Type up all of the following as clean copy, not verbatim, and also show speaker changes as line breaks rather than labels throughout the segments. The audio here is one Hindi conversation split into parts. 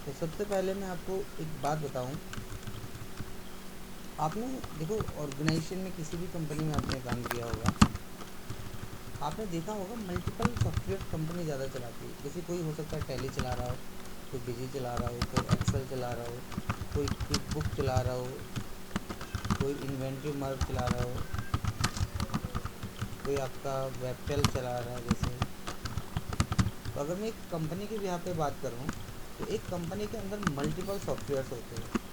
तो सबसे पहले मैं आपको एक बात बताऊं। आपने देखो, ऑर्गेनाइजेशन में किसी भी कंपनी में आपने काम किया होगा, आपने देखा होगा मल्टीपल सॉफ्टवेयर कंपनी ज़्यादा चलाती है। जैसे कोई हो सकता है टैली चला रहा हो, कोई बिजी चला रहा हो, कोई एक्सेल चला रहा हो, कोई क्विक बुक चला रहा हो, कोई इन्वेंट्री मार्क चला रहा हो, कोई आपका वेबटेल चला रहा है। जैसे तो अगर मैं एक कंपनी के भी यहाँ पे बात करूँ, तो एक कंपनी के अंदर मल्टीपल सॉफ्टवेयर्स होते हैं।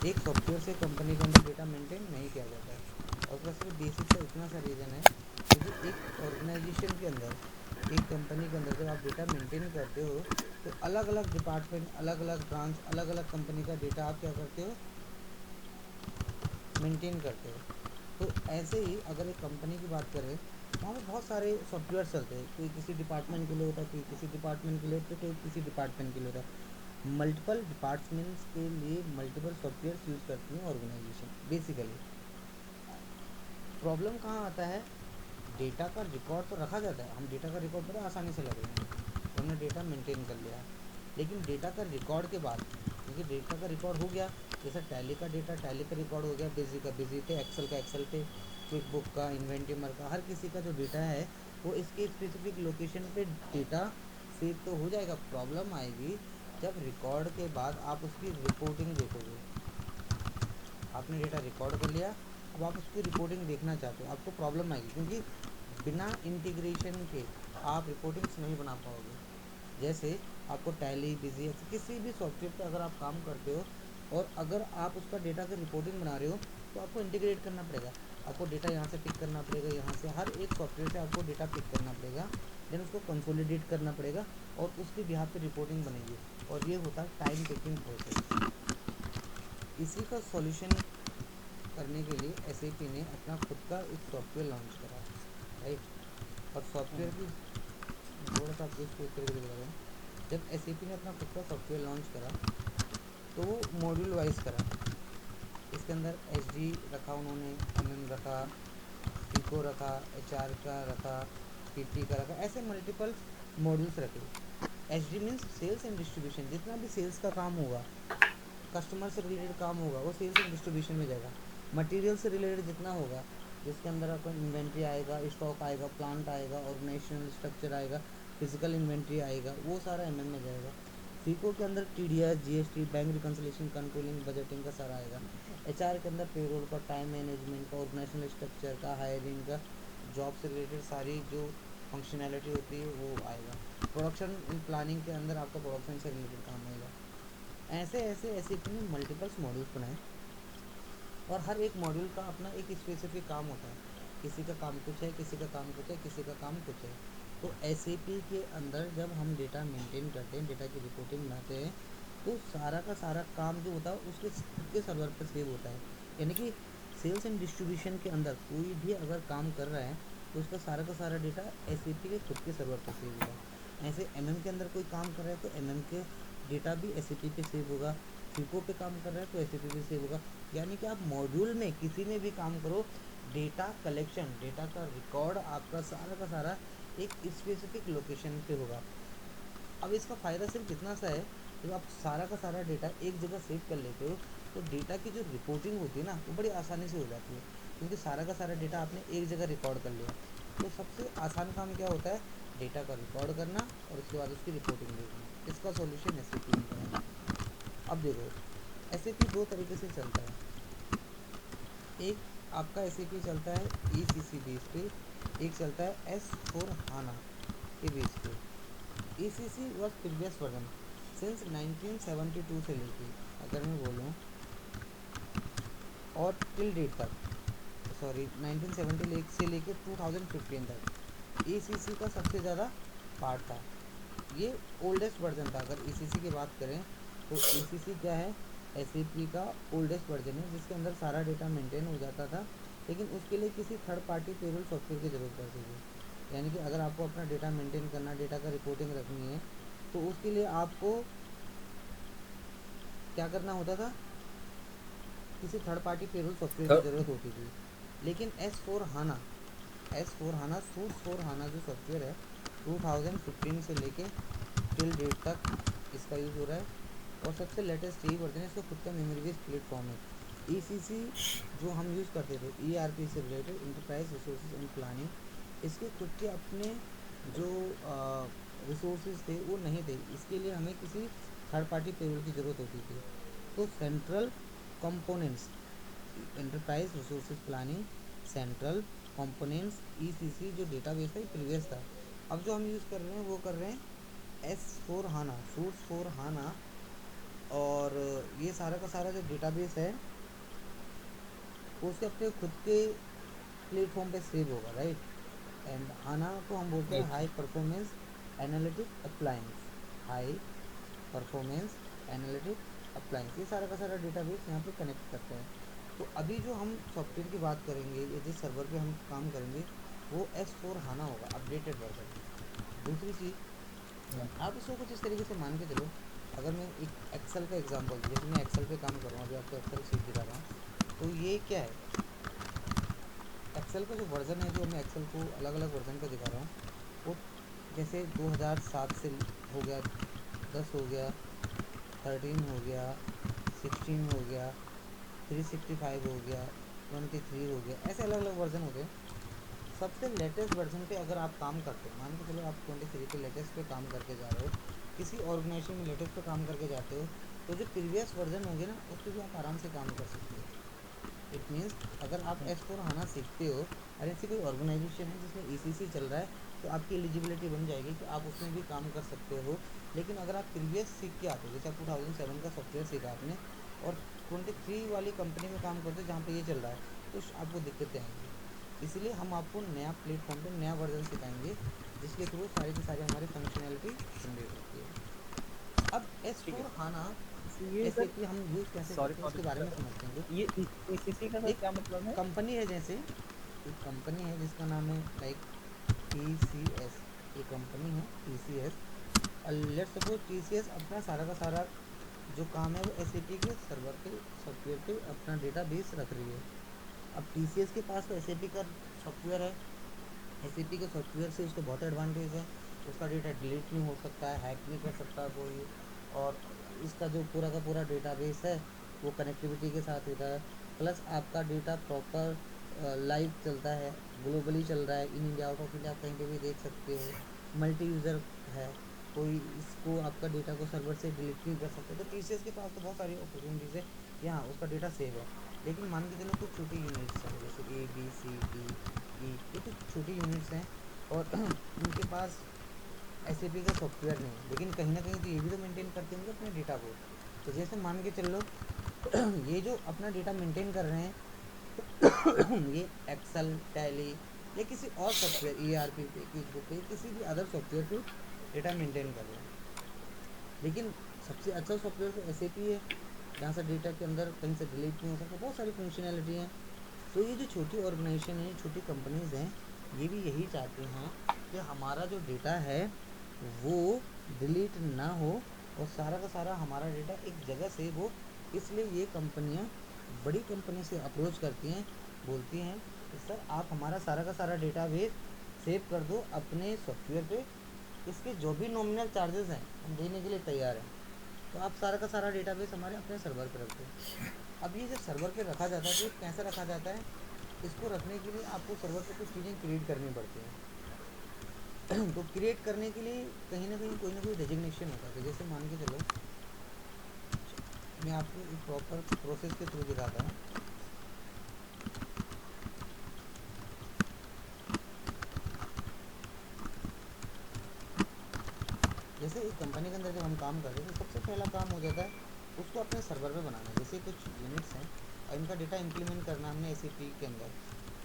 एक सॉफ्टवेयर से कंपनी के अंदर डेटा मेंटेन नहीं किया जाता है। और उसका सिर्फ बेसिक सा इतना सा रीज़न है, क्योंकि एक ऑर्गेनाइजेशन के अंदर, एक कंपनी के अंदर जब आप डेटा मेंटेन करते हो, तो अलग अलग डिपार्टमेंट, अलग अलग ब्रांच, अलग अलग कंपनी का डेटा आप क्या करते हो, मेंटेन करते हो। तो ऐसे ही अगर एक कंपनी की बात करें, वहाँ पर बहुत सारे सॉफ्टवेयर चलते हैं। कोई किसी डिपार्टमेंट के लिए होता है, कोई किसी डिपार्टमेंट के लिए होता है, कोई किसी डिपार्टमेंट के लिए होता है। मल्टीपल डिपार्टमेंट्स के लिए मल्टीपल सॉफ्टवेयर यूज़ करती हैं ऑर्गेनाइजेशन। बेसिकली प्रॉब्लम कहाँ आता है, डेटा का रिकॉर्ड तो रखा जाता है, हम डेटा का रिकॉर्ड बड़े आसानी से लग लेंगे तो हमने डेटा मेंटेन कर लिया। लेकिन डेटा का रिकॉर्ड के बाद, क्योंकि डेटा का रिकॉर्ड हो गया, जैसे टैली का डेटा टैली पे रिकॉर्ड हो गया, बिजी का बिजी पे, एक्सेल का एक्सेल पे, क्विक बुक का, इन्वेंटरी का, हर किसी का जो डेटा है वो इसके स्पेसिफिक लोकेशन पे डेटा सेव तो हो जाएगा। प्रॉब्लम आएगी जब रिकॉर्ड के बाद आप उसकी रिपोर्टिंग देखोगे। आपने डेटा रिकॉर्ड कर लिया, अब आप उसकी रिपोर्टिंग देखना चाहते हो, आपको प्रॉब्लम आएगी, क्योंकि बिना इंटीग्रेशन के आप रिपोर्टिंग्स नहीं बना पाओगे। जैसे आपको टैली, बिजी, किसी भी सॉफ्टवेयर पे अगर आप काम करते हो और अगर आप उसका डेटा की रिपोर्टिंग बना रहे हो, तो आपको इंटीग्रेट करना पड़ेगा। आपको डेटा यहाँ से पिक करना पड़ेगा, यहाँ से हर एक सॉफ्टवेयर से आपको डेटा पिक करना पड़ेगा, देन उसको कंसोलिडेट करना पड़ेगा और उसके बिहाफ पे रिपोर्टिंग बनेगी। और ये होता है टाइम टेकिंग प्रोसेस। इसी का सॉल्यूशन करने के लिए एसएपी ने अपना खुद का एक सॉफ्टवेयर लॉन्च करा, राइट। और सॉफ्टवेयर की थोड़ा सा आपको इसको इस तरीके से बता रहा हूँ। जब एसएपी ने अपना खुद का सॉफ्टवेयर लॉन्च करा, तो वो मॉड्यूल वाइज करा। इसके अंदर एचडी रखा उन्होंने, एमएम रखा, फीको रखा, एचआर का रखा, पीपी का रखा, ऐसे मल्टीपल मॉड्यूल्स रखे। HD means sales and distribution. जितना भी सेल्स का काम होगा, कस्टमर से रिलेटेड काम होगा, वो सेल्स एंड डिस्ट्रीब्यूशन में जाएगा। मटेरियल से रिलेटेड जितना होगा, जिसके अंदर आपका इन्वेंट्री आएगा, स्टॉक आएगा, प्लांट आएगा, ऑर्गेनाइजेशनल स्ट्रक्चर आएगा, फिजिकल इन्वेंट्री आएगा, वो सारा एमएम में जाएगा। फीको के अंदर TDS, GST, bank reconciliation, controlling, budgeting का सारा आएगा। एचआर के अंदर पेरोल का, टाइम मैनेजमेंट का, ऑर्गेनाइजेशनल स्ट्रक्चर का, हायरिंग का, जॉब से रिलेटेड सारी जो फंक्शनैलिटी होती है वो आएगा। प्रोडक्शन इन प्लानिंग के अंदर आपका प्रोडक्शन से रिलेटेड काम आएगा। ऐसे ऐसे एसएपी ने मल्टीपल्स मॉड्यूल्स बनाए और हर एक मॉड्यूल का अपना एक स्पेसिफिक काम होता है। किसी का काम कुछ है, किसी का काम कुछ है, किसी का काम कुछ है। तो एसएपी के अंदर जब हम डेटा मेंटेन करते हैं, डेटा की रिपोर्टिंग बनाते हैं, तो सारा का सारा काम जो होता है उसके खुद के सर्वर पर सेव होता है। यानी कि सेल्स एंड डिस्ट्रीब्यूशन के अंदर कोई भी अगर काम कर रहा है, तो उसका सारा का सारा डेटा एसएपी के खुद के सर्वर पर सेव होगा। ऐसे एमएम के अंदर कोई काम कर रहा है, तो एमएम के डेटा भी एसएपी पे सेव होगा। फीको पे काम कर रहा है तो एसएपी पे सेव होगा। यानी कि आप मॉड्यूल में किसी में भी काम करो, डेटा कलेक्शन, डेटा का रिकॉर्ड आपका सारा का सारा एक स्पेसिफिक लोकेशन पे होगा। अब इसका फ़ायदा सिर्फ इतना सा है, जब आप सारा का सारा डेटा एक जगह सेव कर लेते हो, तो डेटा की जो रिपोर्टिंग होती है ना, वो बड़ी आसानी से हो जाती है, क्योंकि सारा का सारा डेटा आपने एक जगह रिकॉर्ड कर लिया। तो सबसे आसान काम क्या होता है, डेटा का रिकॉर्ड करना और उसके बाद उसकी रिपोर्टिंग देखना। इसका सॉल्यूशन एसएपी ने करा। अब देखो, एसएपी दो तरीके से चलता है। एक आपका एसएपी चलता है ईसीसी बेस पे, एक चलता है S/4HANA के बेस पे। ECC was previous version since 1972 से लेके, अगर मैं बोलूँ, और टिल डेट तक, सॉरी 1970 से लेके 2015 तक ईसीसी का सबसे ज़्यादा पार्ट था। ये ओल्डेस्ट वर्जन था। अगर ईसीसी की बात करें तो ईसीसी क्या है, एसएपी का ओल्डेस्ट वर्जन है, जिसके अंदर सारा डेटा मेंटेन हो जाता था। लेकिन उसके लिए किसी थर्ड पार्टी पेरोल सॉफ्टवेयर की ज़रूरत पड़ती थी। यानी कि अगर आपको अपना डेटा मेंटेन करना, डेटा का रिपोर्टिंग रखनी है, तो उसके लिए आपको क्या करना होता था, किसी थर्ड पार्टी पेरोल सॉफ्टवेयर की ज़रूरत होती थी। लेकिन एस4 हाना सूट4 हाना जो सॉफ्टवेयर है, 2015 से लेके टिल डेट तक इसका यूज़ हो रहा है। और सबसे लेटेस्ट यही वर्जन है, इसका खुद का मेमोरी बेस्ड प्लेटफॉर्म है। ECC जो हम यूज़ करते थे ERP से related, enterprise resources and planning, इसके खुद के अपने जो रिसोर्सेज थे वो नहीं थे, इसके लिए हमें किसी थर्ड पार्टी पेरोल की ज़रूरत होती थी। तो central components enterprise resources planning, central components ECC जो डेटाबेस था प्रीवियस था। अब जो हम यूज़ कर रहे हैं वो कर रहे हैं S/4HANA, SOURCE/4HANA। और ये सारा का सारा जो डेटाबेस है वो उसके अपने खुद के प्लेटफॉर्म पे सेव होगा, राइट। एंड हाना को हम बोलते हैं high performance analytic appliance, high performance analytic appliance. ये सारा का सारा डेटाबेस यहाँ पे कनेक्ट करते हैं। तो अभी जो हम सॉफ्टवेयर की बात करेंगे या जिस सर्वर पे हम काम करेंगे वो S/4HANA होगा, अपडेटेड वर्जन। दूसरी चीज़, आप इसको कुछ इस तरीके से मान के चलो, अगर मैं एक एक्सेल का एग्जांपल दूँ, जैसे मैं एक्सेल पे काम कर रहा हूँ, अभी आपको एक्सेल सीट दिखा रहा हूँ, तो ये क्या है, एक्सेल का जो वर्ज़न है, जो मैं एक्सेल को अलग अलग वर्ज़न पे दिखा रहा हूँ, वो जैसे 2007 से हो गया, 10 हो गया, 13 हो गया, 16 हो गया, 365 हो गया, 23 हो गया, ऐसे अलग अलग वर्ज़न होते हैं। सबसे लेटेस्ट वर्जन पे अगर आप काम करते हो, मान के चलो आप 23 के लेटेस्ट पे काम करके जा रहे हो, किसी ऑर्गेनाइजेशन में लेटेस्ट पे काम करके जाते हो, तो जो प्रीवियस वर्जन होंगे ना उस पर भी आप आराम से काम कर सकते हो। इट मीन्स अगर आप S/4HANA सीखते हो और ऐसी कोई ऑर्गेनाइजेशन है जिसमें ECC चल रहा है, तो आपकी एलिजिबिलिटी बन जाएगी कि आप उसमें भी काम कर सकते हो। लेकिन अगर आप प्रीवियस सीख के आते हो, जैसे आप 2007 का सॉफ्टवेयर सीखा आपने और 23 वाली कंपनी में काम करते हो जहाँ पे ये चल रहा है, तो आपको दिक्कतें आएंगी। इसलिए हम आपको नया प्लेटफॉर्म पे नया वर्जन सिखाएंगे जिसके थ्रू सारी की सारी हमारी फंक्शनैलिटी जनरेट होती है। अब
ठीक है
S/4HANA
सर। ये सर,
SAP हम यूज़ कैसे
सॉरी
करते हैं
फॉर
इसके बारे में समझते हैं।
ये ईसीसी का सर
एक
क्या मतलब है?
कंपनी है, जैसे एक कंपनी है जिसका नाम है लाइक TCS, एक कंपनी है TCS। लेट्स सपोज TCS अपना सारा का सारा जो काम है वो SAP के सर्वर पे सॉफ्टवेयर पे अपना डेटाबेस रख रही है। अब TCS के पास तो SAP का सॉफ्टवेयर है, SAP के सॉफ्टवेयर से उसको बहुत एडवांटेज है, उसका डेटा डिलीट नहीं हो सकता है, हैक नहीं कर सकता कोई, और इसका जो पूरा का पूरा डेटाबेस है वो कनेक्टिविटी के साथ होता है। प्लस आपका डेटा प्रॉपर लाइव चलता है, ग्लोबली चल रहा है, in India out of India आप कहीं पे भी देख सकते हो। मल्टी यूज़र है, कोई इसको आपका डेटा को सर्वर से डिलीट नहीं कर सकते। तो TCS के पास तो बहुत सारी अपॉर्चुनिटीज़ है कि हाँ उसका डेटा सेव है। लेकिन मान के चलो कुछ छोटी यूनिट्स हैं जैसे ABCDE, ये कुछ छोटी यूनिट्स हैं और उनके पास SAP का सॉफ्टवेयर नहीं है, लेकिन कहीं ना कहीं तो ये भी तो मेंटेन करते होंगे अपने डेटा को। तो जैसे मान के चलो ये जो अपना डेटा मेंटेन कर रहे हैं ये एक्सेल, टैली या किसी और सॉफ्टवेयर ERP पे, क्विकबुक पे, किसी भी अदर सॉफ्टवेयर पे डेटा मेंटेन कर रहे हैं। लेकिन सबसे अच्छा सॉफ्टवेयर तो SAP है, जहाँ से डेटा के अंदर कहीं से डिलीट नहीं हो सकता, बहुत सारी फंक्शनैलिटी हैं। तो ये जो छोटी ऑर्गेनाइजेशन है, छोटी कंपनीज़ हैं, ये भी यही चाहती हैं कि हमारा जो डेटा है वो डिलीट ना हो और सारा का सारा हमारा डेटा एक जगह सेव हो। इसलिए ये कंपनियां बड़ी कंपनी से अप्रोच करती हैं, बोलती हैं कि सर आप हमारा सारा का सारा डेटाबेस सेव कर दो अपने सॉफ्टवेयर पे, इसके जो भी नॉमिनल चार्जेस हैं हम देने के लिए तैयार हैं। तो आप सारा का सारा डेटाबेस हमारे अपने सर्वर पर रख दो। अब ये जब सर्वर पे रखा जाता है तो ये कैसे रखा जाता है, इसको रखने के लिए आपको सर्वर पे कुछ चीज़ें क्रिएट करनी पड़ती हैं तो क्रिएट करने के लिए कहीं ना कोई डेजिग्नेशन होता है। तो जैसे मान के चलो मैं आपको एक प्रॉपर प्रोसेस के थ्रू दिखाता हूँ। जैसे एक कंपनी के अंदर जब हम काम करते हैं तो सबसे पहला काम हो जाता है उसको अपने सर्वर पे बनाना। जैसे कुछ यूनिट्स हैं और इनका डेटा इम्प्लीमेंट करना हमने SAP के अंदर,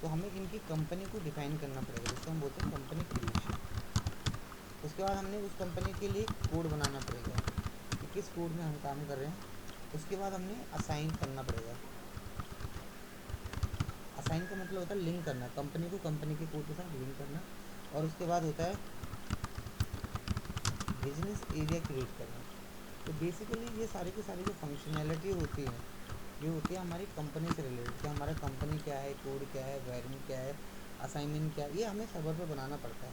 तो हमें इनकी कंपनी को डिफाइन करना पड़ेगा, जिसको हम बोलते हैं कंपनी क्रिएशन। उसके बाद हमने उस कंपनी के लिए कोड बनाना पड़ेगा कि किस कोड में हम काम कर रहे हैं। उसके बाद हमने असाइन करना पड़ेगा। असाइन का मतलब होता है लिंक करना, कंपनी को कंपनी के कोड के साथ लिंक करना। और उसके बाद होता है बिजनेस एरिया क्रिएट करना। तो बेसिकली ये सारी की सारी जो फंक्शनैलिटी होती है ये होती है हमारी कंपनी से रिलेटेड, कि हमारा कंपनी क्या है, कोड क्या है, वेरिएंट क्या है, असाइनमेंट क्या है, ये हमें सर्वर पे बनाना पड़ता है।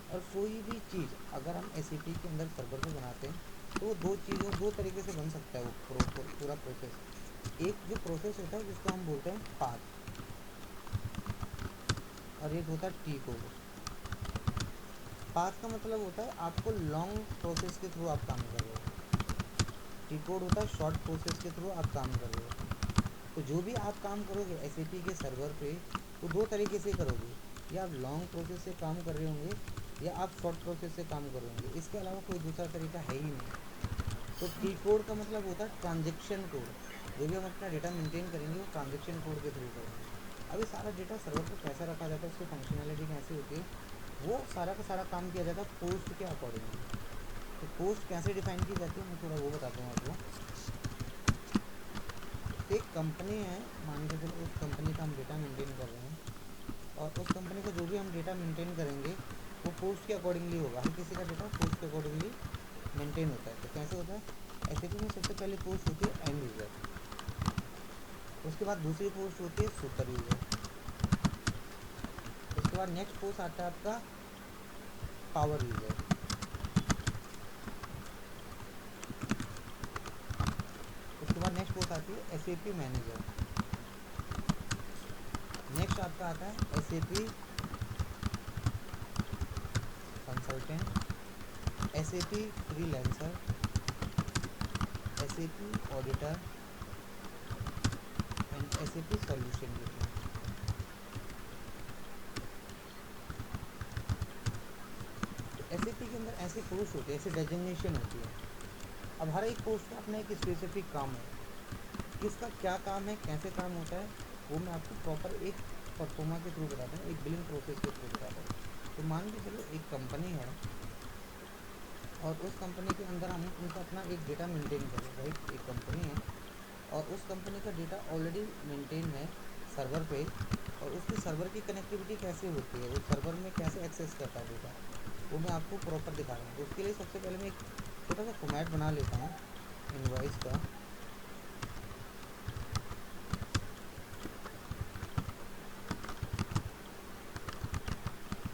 और कोई भी चीज़ अगर हम SAP के अंदर सर्वर पे बनाते हैं तो दो तरीके से बन सकता है वो पूरा प्रोसेस। एक जो प्रोसेस होता है जिसको हम बोलते हैं पाथ, और एक होता है टी कोड। पाथ का मतलब होता है आपको लॉन्ग प्रोसेस के थ्रू आप काम कर रहे हो, टी कोड होता है शॉर्ट प्रोसेस के थ्रू आप काम कर रहे हो। तो जो भी आप काम करोगे SAP के सर्वर पे, तो दो तरीके से करोगे, या आप लॉन्ग प्रोसेस से काम कर रहे होंगे या आप शॉर्ट प्रोसेस से काम करोगे, इसके अलावा कोई दूसरा तरीका है ही नहीं। तो टी कोड का मतलब होता है ट्रांजेक्शन कोड। जो भी हम अपना डेटा मेंटेन करेंगे वो ट्रांजेक्शन कोड के थ्रू करेंगे। अब ये सारा डेटा सर्वर पर कैसा रखा जाता है, उसकी फंक्शनैलिटी कैसी होती है, वो सारा का सारा काम किया जाता है पोस्ट के अकॉर्डिंगली। तो पोस्ट कैसे डिफाइन की जाती है मैं थोड़ा वो बताता हूँ आपको। तो एक कंपनी है, मान के चलो उस कंपनी का हम डेटा मेंटेन कर रहे हैं, और उस कंपनी का जो भी हम डेटा मेंटेन करेंगे वो पोस्ट के अकॉर्डिंगली होगा। हर किसी का डेटा पोस्ट के अकॉर्डिंगली मेंटेन होता है। तो कैसे होता है, SAP में सबसे पहले पोस्ट होती है एंड यूज़र, उसके बाद दूसरी पोस्ट होती है सुपर यूज़र, उसके बाद नेक्स्ट पोस्ट आता है आपका पावर यूज़र, उसके बाद नेक्स्ट पोस्ट आती है SAP मैनेजर, नेक्स्ट आपका आता है SAP consultant, SAP freelancer, SAP auditor and SAP solution user. तो SAP के अंदर ऐसी पोस्ट होती है, ऐसी डेजिग्नेशन होती है। अब हर एक पोस्ट का अपना एक स्पेसिफिक काम है, किसका क्या काम है, कैसे काम होता है, वो मैं आपको प्रॉपर एक परफॉर्मा के थ्रू बताता हूँ, एक बिलिंग प्रोसेस के थ्रू बताता हूँ। तो मान के चलो एक कंपनी है, और उस कंपनी के अंदर हम उनका अपना एक डेटा मेंटेन करें, राइट। एक कंपनी है और उस कंपनी का डेटा ऑलरेडी मेंटेन है सर्वर पे, और उसकी सर्वर की कनेक्टिविटी कैसे होती है, वो सर्वर में कैसे एक्सेस करता है डेटा, वो मैं आपको प्रॉपर दिखा रहा हूँ। तो उसके लिए सबसे पहले मैं एक छोटा सा फॉर्मेट बना लेता हूँ इनवॉइस का।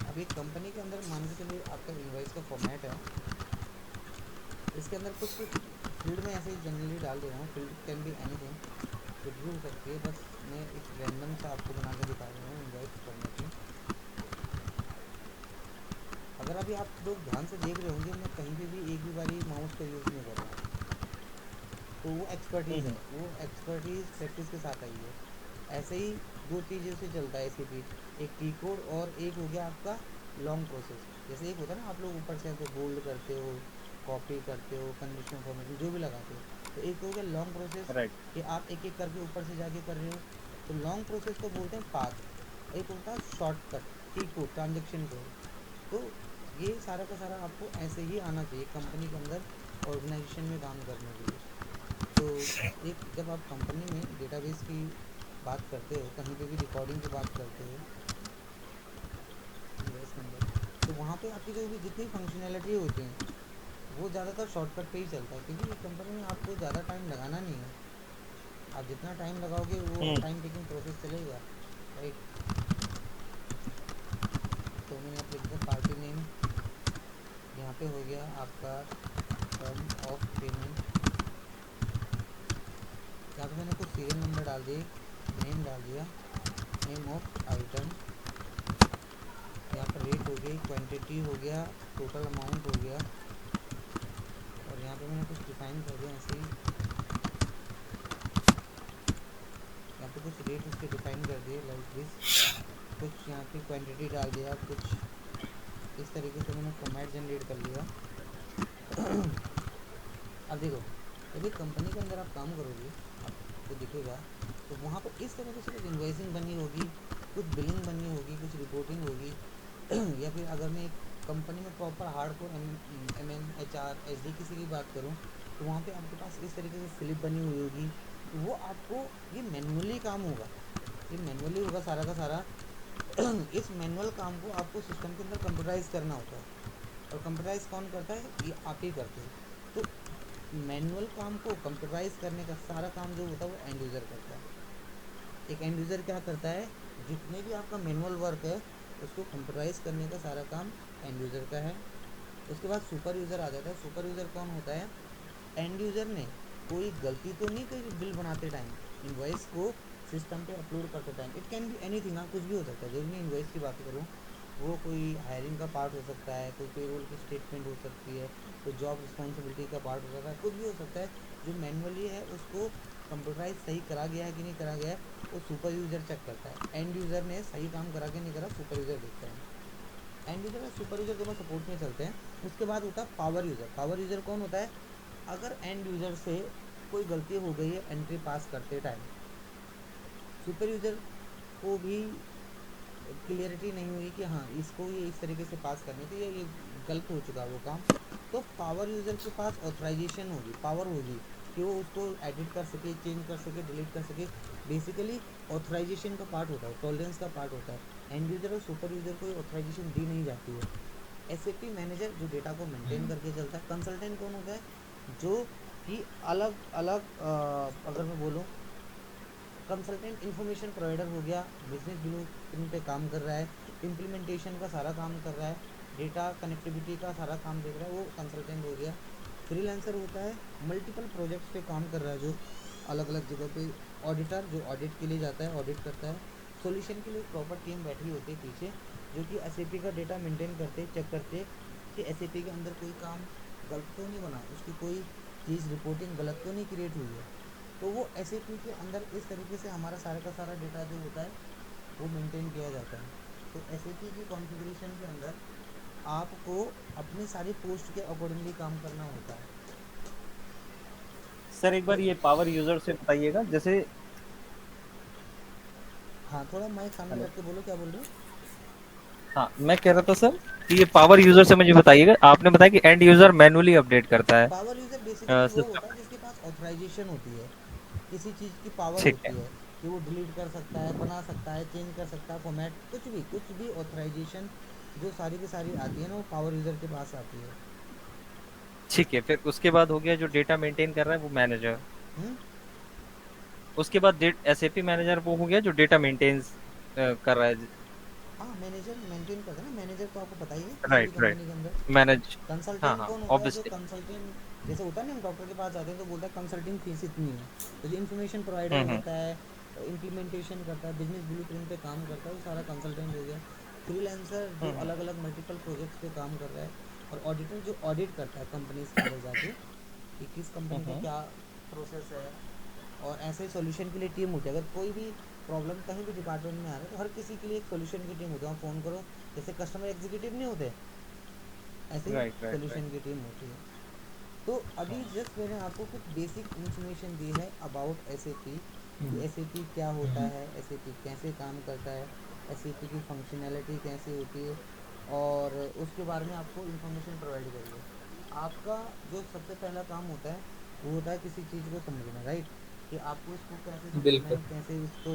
अब एक कंपनी के अंदर मान के चलिए आपका इनवॉइस का फॉर्मेट है, इसके अंदर कुछ फील्ड में ऐसे ही जनरली डाल दे रहा हूँ, फील्ड कैन बी एनीथिंग, कुछ भी हो सकती है, बस मैं एक रैंडम सा आपको बना के दिखा रहा हूँ इनवॉइस फॉर्मेट में। अगर अभी आप लोग ध्यान से देख रहे होंगे, मैं कहीं पे भी एक भी बारी माउस का यूज़ नहीं कर रहा हूँ, तो वो एक्सपर्टीज़ है, वो एक्सपर्टीज़ प्रैक्टिस के साथ आई है। ऐसे ही दो चीज़ों से चलता है SAP, एक टी कोड और एक हो गया आपका लॉन्ग प्रोसेस। जैसे एक होता है ना, आप लोग ऊपर से आते हो बोल्ड करते हो, कॉपी करते हो, कंडीशनल फॉर्मेटिंग जो भी लगाते हो, तो एक हो गया लॉन्ग प्रोसेस
राइट।
कि आप एक एक करके ऊपर से जाके कर रहे हो। तो लॉन्ग प्रोसेस को बोलते हैं पाथ। एक होता है shortcut, T code, transaction code. तो ये सारा का सारा आपको ऐसे ही आना चाहिए कंपनी के अंदर ऑर्गेनाइजेशन में काम करने के लिए। तो एक जब आप कंपनी में डेटाबेस की बात करते हो, कहीं पे भी रिकॉर्डिंग की बात करते हो इनवॉइस के अंदर, तो वहाँ पे आपकी जो भी जितनी फंक्शनैलिटी होती हैं वो ज़्यादातर शॉर्टकट पे ही चलता है, क्योंकि ये कंपनी में आपको ज़्यादा टाइम लगाना नहीं है। आप जितना टाइम लगाओगे वो टाइम टेकिंग प्रोसेस चलेगा, राइट। तो मैंने आप लिख दिया पार्टी नेम, यहाँ पे हो गया आपका टर्म ऑफ पेमेंट, यहाँ पे मैंने कुछ सीरियल नंबर डाल दिए, नेम डाल दिया, नेम ऑफ आइटम, यहाँ पर रेट हो गई, क्वांटिटी हो गया, टोटल अमाउंट हो गया, और यहाँ पे मैंने कुछ डिफाइन कर दिया ऐसे ही, यहाँ पे कुछ रेट उसके डिफाइन कर दिए लाइक दिस, कुछ यहाँ पे क्वांटिटी डाल दिया, कुछ इस तरीके से मैंने फॉर्मेट जनरेट कर लिया। अब देखो, जब एक कंपनी के अंदर आप काम करोगे आपको दिखेगा, तो वहाँ पर इस तरीके से कुछ इन्वॉइसिंग बनी होगी, कुछ बिलिंग बनी होगी, कुछ रिपोर्टिंग होगी। या फिर अगर मैं एक कंपनी में proper hardcore MM HR SD किसी की बात करूँ, तो वहाँ पे आपके पास इस तरीके से स्लिप बनी हुई होगी। तो वो आपको ये मैनुअली काम होगा, ये मैनुअली होगा सारा का सारा। इस मैनुअल काम को आपको सिस्टम के अंदर कंप्यूटराइज करना होता है, और कंप्यूटराइज कौन करता है, ये आप ही करते हो। तो मैनुअल काम को कंप्यूटराइज करने का सारा काम जो होता है वो एंड यूज़र करता है। एक एंड यूज़र क्या करता है, जितने भी आपका मैनुअल वर्क है उसको कंप्यूटराइज करने का सारा काम एंड यूज़र का है। उसके बाद सुपर यूज़र आ जाता है। सुपर यूज़र कौन होता है, एंड यूज़र ने कोई गलती तो नहीं करी बिल बनाते टाइम, इनवॉइस को सिस्टम पे अपलोड करते time. It can be anything, हाँ कुछ भी हो सकता है। जरूरी नहीं इनवॉइस की बात करूँ, वो कोई हायरिंग का पार्ट हो सकता है, कोई पेरोल की स्टेटमेंट हो सकती है, कोई जॉब रिस्पॉन्सिबिलिटी का पार्ट हो सकता है, कुछ भी हो सकता है। जो मैनुअली है उसको कंप्यूटराइज सही करा गया है कि नहीं करा गया है, वो सुपर यूज़र चेक करता है। एंड यूज़र ने सही काम करा कि नहीं करा, सुपर यूज़र देखता है। एंड यूज़र और सुपर यूज़र दोनों सपोर्ट में चलते हैं। उसके बाद होता है पावर यूज़र। पावर यूज़र कौन होता है? अगर एंड यूज़र से कोई गलती हो गई है एंट्री पास करते टाइम, सुपर यूज़र को भी क्लियरिटी नहीं हुई कि हाँ इसको ये इस तरीके से पास करनी थी, ये गलत हो चुका वो काम, तो पावर यूज़र के पास ऑथराइजेशन होगी, पावर होगी कि वो उसको एडिट कर सके, चेंज कर सके, डिलीट कर सके। बेसिकली ऑथराइजेशन का पार्ट होता है, टॉलरेंस का पार्ट होता है। एंड यूज़र और सुपर यूज़र को ऑथराइजेशन दी नहीं जाती है। एसएपी मैनेजर जो डेटा को मेंटेन करके चलता है। कंसल्टेंट कौन होता है? जो कि अलग अलग अगर मैं बोलूँ, कंसल्टेंट इंफॉर्मेशन प्रोवाइडर हो गया, बिजनेस ब्लूप्रिंट पे काम कर रहा है, इम्प्लीमेंटेशन का सारा काम कर रहा है, डेटा कनेक्टिविटी का सारा काम देख रहा है, वो कंसल्टेंट हो गया। फ्रीलांसर होता है मल्टीपल प्रोजेक्ट्स पे काम कर रहा है, जो अलग अलग जगह पे। ऑडिटर जो ऑडिट के लिए जाता है, ऑडिट करता है। सॉल्यूशन के लिए प्रॉपर टीम बैठी होती है पीछे, जो कि एसएपी का डेटा मेंटेन करते, चेक करते कि एसएपी के अंदर कोई काम गलत तो नहीं बना, उसकी कोई चीज़ रिपोर्टिंग गलत तो नहीं क्रिएट हुई है। तो वो एस के अंदर इस तरीके से हमारा सारा का सारा डेटा जो होता है वो मेंटेन किया जाता है। तो एस की कॉन्फ़िगरेशन के अंदर आपको अपनी सारी पोस्ट के अकॉर्डिंगली काम करना होता है।
सर एक बार
तो
ये पावर यूजर से बताइएगा, जैसे
हाँ, थोड़ा माइक सामने
हेलो,
रख के बोलो, क्या बोल रहे हो?
हाँ मैं कह रहा था सर कि ये पावर यूजर से मुझे बताइएगा। आपने बताया कि एंड यूजर मैनुअली अपडेट करता है
पावर यूज़र बेसिकली वो
सिस्टम
होता है
में।
जिसके पास ऑथराइजेशन होती है, किसी चीज़ की पावर
ठीक है।
होती है कि वो डिलीट कर सकता है, बना सकता है, चेंज कर सकता है, फॉर्मेट, कुछ भी ऑथराइजेशन जो सारी की सारी आती है ना, वो पावर यूज़र के पास आती है।
ठीक है, फिर उसके बाद हो गया जो डेटा मेंटेन कर रहा है वो मैनेजर।
हम्म।
उसके बाद एसएपी मैनेजर वो हो गया जो डेटा मेंटेन्स कर रहा है।
हाँ, मैनेजर मेंटेन करता है ना, मैनेजर तो आपको पता ही है किसी भी
राइट राइट।
कंपनी के अंदर।
मैनेज। हाँ
कंसल्टेंट
हाँ
कौन होता है? जो
ऑब्वियसली।
कंसल्टेंट जैसे होता है ना, हम डॉक्टर के पास जाते हैं तो बोलता है कंसल्टिंग फीस इतनी है। तो जो इन्फॉर्मेशन प्रोवाइडर
हम्म।
होता है, इम्प्लीमेंटेशन करता है, बिजनेस ब्लूप्रिंट पे काम करता है, वो सारा कंसल्टेंट हो गया। फ्रीलांसर जो
हम्म।
अलग अलग मल्टीपल प्रोजेक्ट्स पे काम कर रहा है। और ऑडिटर जो ऑडिट करता है कंपनीज के अंदर जाके कि किस कंपनी का
हम्म।
क्या प्रोसेस है। और ऐसे सॉल्यूशन के लिए टीम होती है, अगर कोई भी प्रॉब्लम कहीं भी डिपार्टमेंट में आ रहा है तो हर किसी के लिए एक सॉल्यूशन की टीम होती है। वहाँ फ़ोन करो, जैसे कस्टमर एग्जीक्यूटिव नहीं होते, ऐसे ही
राइट राइट राइट।
सॉल्यूशन की टीम होती है। तो अभी जस्ट मैंने आपको कुछ बेसिक इन्फॉर्मेशन दी है अबाउट एसएपी, कि एसएपी क्या होता है, एसएपी कैसे काम करता है, एसएपी की फंक्शनैलिटी कैसे होती है, और उसके बारे में आपको इन्फॉर्मेशन प्रोवाइड करिए। आपका जो सबसे पहला काम होता है वो होता है किसी चीज़ को समझना, राइट? कि आपको इसको कैसे समझना
बिल्कुल।
है, कैसे इसको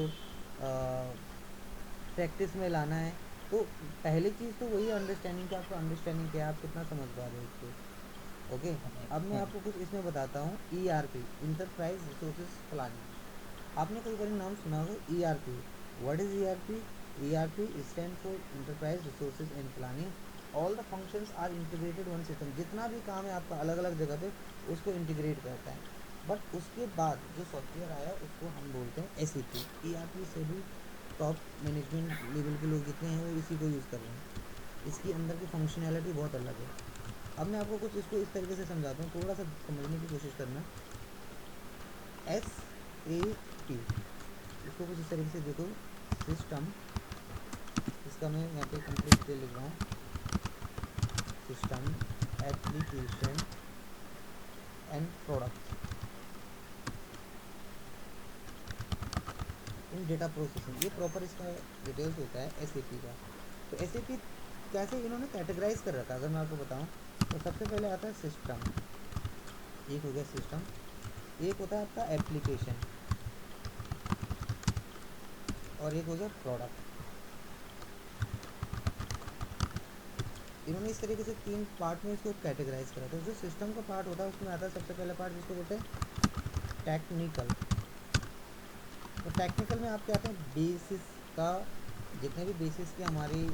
प्रैक्टिस में लाना है। तो पहली चीज़ तो वही अंडरस्टैंडिंग, कि आपको अंडरस्टैंडिंग क्या है, आप कितना समझ पा रहे हो इसको। ओके। अब मैं आपको कुछ इसमें बताता हूँ। ERP, enterprise resources planning. आपने कई बार नाम सुना होगा ERP. What is ERP? ERP stand for enterprise resources and planning. All the functions are integrated one system. जितना भी काम है आपका अलग अलग जगह पे, उसको इंटीग्रेट करता है। बट उसके बाद जो सॉफ्टवेयर आया उसको हम बोलते हैं एसईपी। ईआरपी से भी टॉप मैनेजमेंट लेवल के लोग जितने हैं वो इसी को यूज़ कर रहे हैं। इसकी अंदर की फंक्शनैलिटी बहुत अलग है। अब मैं आपको कुछ इसको इस तरीके से समझाता हूँ, थोड़ा सा समझने की कोशिश करना। एस ए पी, इसको कुछ इस तरीके से देखो। सिस्टम, इसका मैं यहाँ पे कंप्लीट डिटेल लिख रहा हूँ। System, application and product in data processing, ये प्रॉपर इसका डिटेल्स होता है एस का। तो एस कैसे इन्होंने कैटेगराइज कर रखा है अगर मैं आपको बताऊँ, तो सबसे पहले आता है सिस्टम। एक हो गया सिस्टम। एक होता है आपका एप्लीकेशन, और एक हो गया प्रोडक्ट। इन्होंने इस तरीके से तीन पार्ट में इसको कैटेगराइज करा। तो जो सिस्टम का पार्ट होता है उसमें आता है सबसे पहला पार्ट जिसको बोलते हैं टेक्निकल। तो टेक्निकल में आपके आते हैं बेसिस का, जितने भी बेसिस की हमारी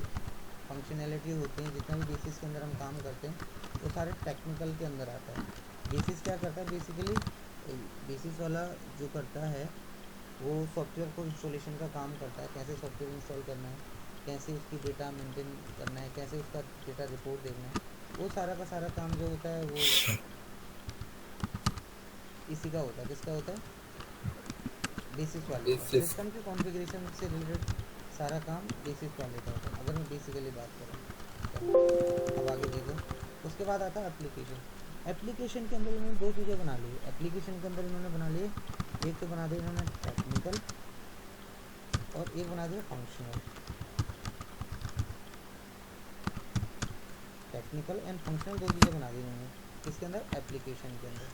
फंक्शनैलिटी होती हैं, जितना भी बेसिस के अंदर हम काम करते हैं, वो सारे टेक्निकल के अंदर आता है। बेसिस क्या करता है बेसिकली, बेसिस वाला जो करता है वो सॉफ्टवेयर को इंस्टॉलेशन का काम करता है, कैसे सॉफ्टवेयर इंस्टॉल करना है, कैसे उसकी डेटा मेंटेन करना है, कैसे उसका डेटा रिपोर्ट देखना है, वो सारा का सारा काम जो होता है वो इसी का होता है। किसका होता है? बेसिस वाले का।
बेसिस।
सिस्टम के कॉन्फ़िगरेशन से रिलेटेड सारा काम बेसिस वाले का होता है, अगर मैं बेसिकली बात करूँ। चलो अब आगे देखो। उसके बाद आता है एप्लीकेशन। एप्लीकेशन के अंदर इन्होंने दो चीज़ें बना ली। एप्लीकेशन के अंदर इन्होंने बना लिए, एक तो बना दिया इन्होंने टेक्निकल और एक बना दिया फंक्शनल। टेक्निकल एंड फंक्शनल दो चीज़ें बना दी इन्होंने किसके अंदर? एप्लीकेशन के अंदर।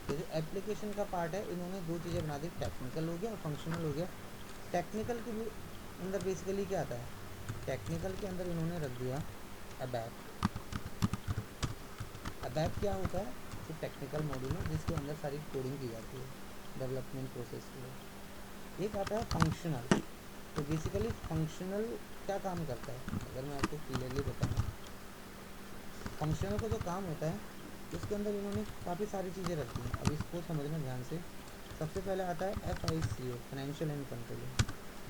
तो जो एप्लीकेशन का पार्ट है इन्होंने दो चीज़ें बना दी, टेक्निकल हो गया और फंक्शनल हो गया। टेक्निकल के अंदर बेसिकली क्या आता है? टेक्निकल के अंदर इन्होंने रख दिया अबैप। अबैप क्या होता है? जो टेक्निकल मॉड्यूल है जिसके अंदर सारी कोडिंग की जाती है डेवलपमेंट प्रोसेस के लिए। एक आता है फंक्शनल। तो बेसिकली फंक्शनल क्या काम करता है अगर मैं आपको क्लियरली बताऊँ, फंक्शनल का जो काम होता है उसके अंदर इन्होंने काफ़ी सारी चीज़ें रखी हैं। अब इसको समझना ध्यान से। सबसे पहले आता है FICO, फाइनेंशियल एंड कंट्रोलिंग।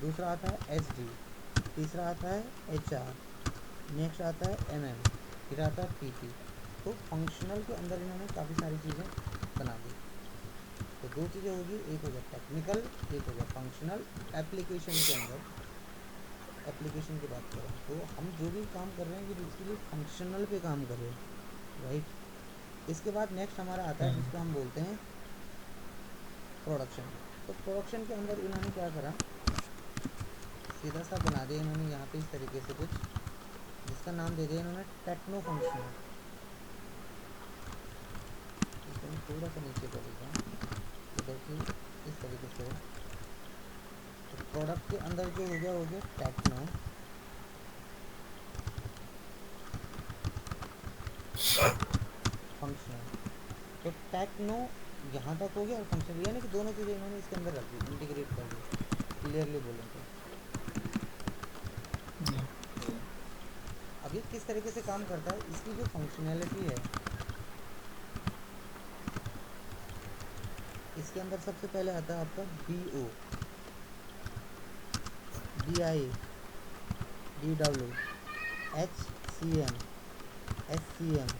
दूसरा आता है SD। तीसरा आता है HR। नेक्स्ट आता है MM। फिर आता है PP। तो फंक्शनल के अंदर इन्होंने काफ़ी सारी चीज़ें बना दी। तो दो चीज़ें होगी, एक हो गया टेक्निकल, एक हो गया फंक्शनल। एप्लीकेशन के अंदर, एप्लीकेशन की बात करें तो हम जो भी काम कर रहे हैं ये बेसिकली फंक्शनल पे काम कर रहे हैं, राइट। इसके बाद नेक्स्ट हमारा आता है जिसको हम बोलते हैं प्रोडक्शन। तो प्रोडक्शन के अंदर इन्होंने क्या करा, सीधा सा बना दिया इन्होंने यहाँ पे इस तरीके से कुछ, जिसका नाम दे दिया इन्होंने टेक्नो फंक्शनल। इसको मैं थोड़ा सा नीचे कर देता हूँ तो देखिए इस तरीके से। तो प्रोडक्ट के अंदर जो हो गया टेक्नो फंक्शनल। तो टेक्नो यहाँ तक हो गया और फंक्शनल, यानी कि दोनों चीज़ें इन्होंने इसके अंदर रख दी, इंटीग्रेट कर दी। क्लियरली बोलें तो अब ये किस तरीके से काम करता है, इसकी जो फंक्शनैलिटी है इसके अंदर सबसे पहले आता है आपका BO, BI, DW, HCM, SCM,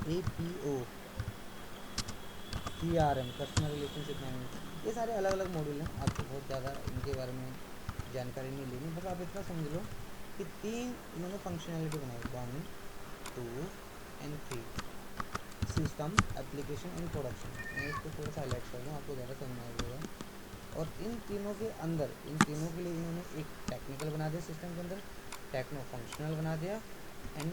APO, CRM, customer relationship management. ये सारे अलग अलग मॉड्यूल हैं, आपको बहुत ज़्यादा इनके बारे में जानकारी नहीं लेनी, बस आप इतना समझ लो कि तीन इन्होंने फंक्शनैलिटी बनाई, 1, 2 and 3। System, application and production. मैं इसको थोड़ा सा हाईलाइट कर दूँ, आपको ज़्यादा समझ में आएगा। और इन तीनों के अंदर, इन तीनों के लिए इन्होंने एक टेक्निकल बना दिया सिस्टम के अंदर, टेक्नो फंक्शनल बना दिया एंड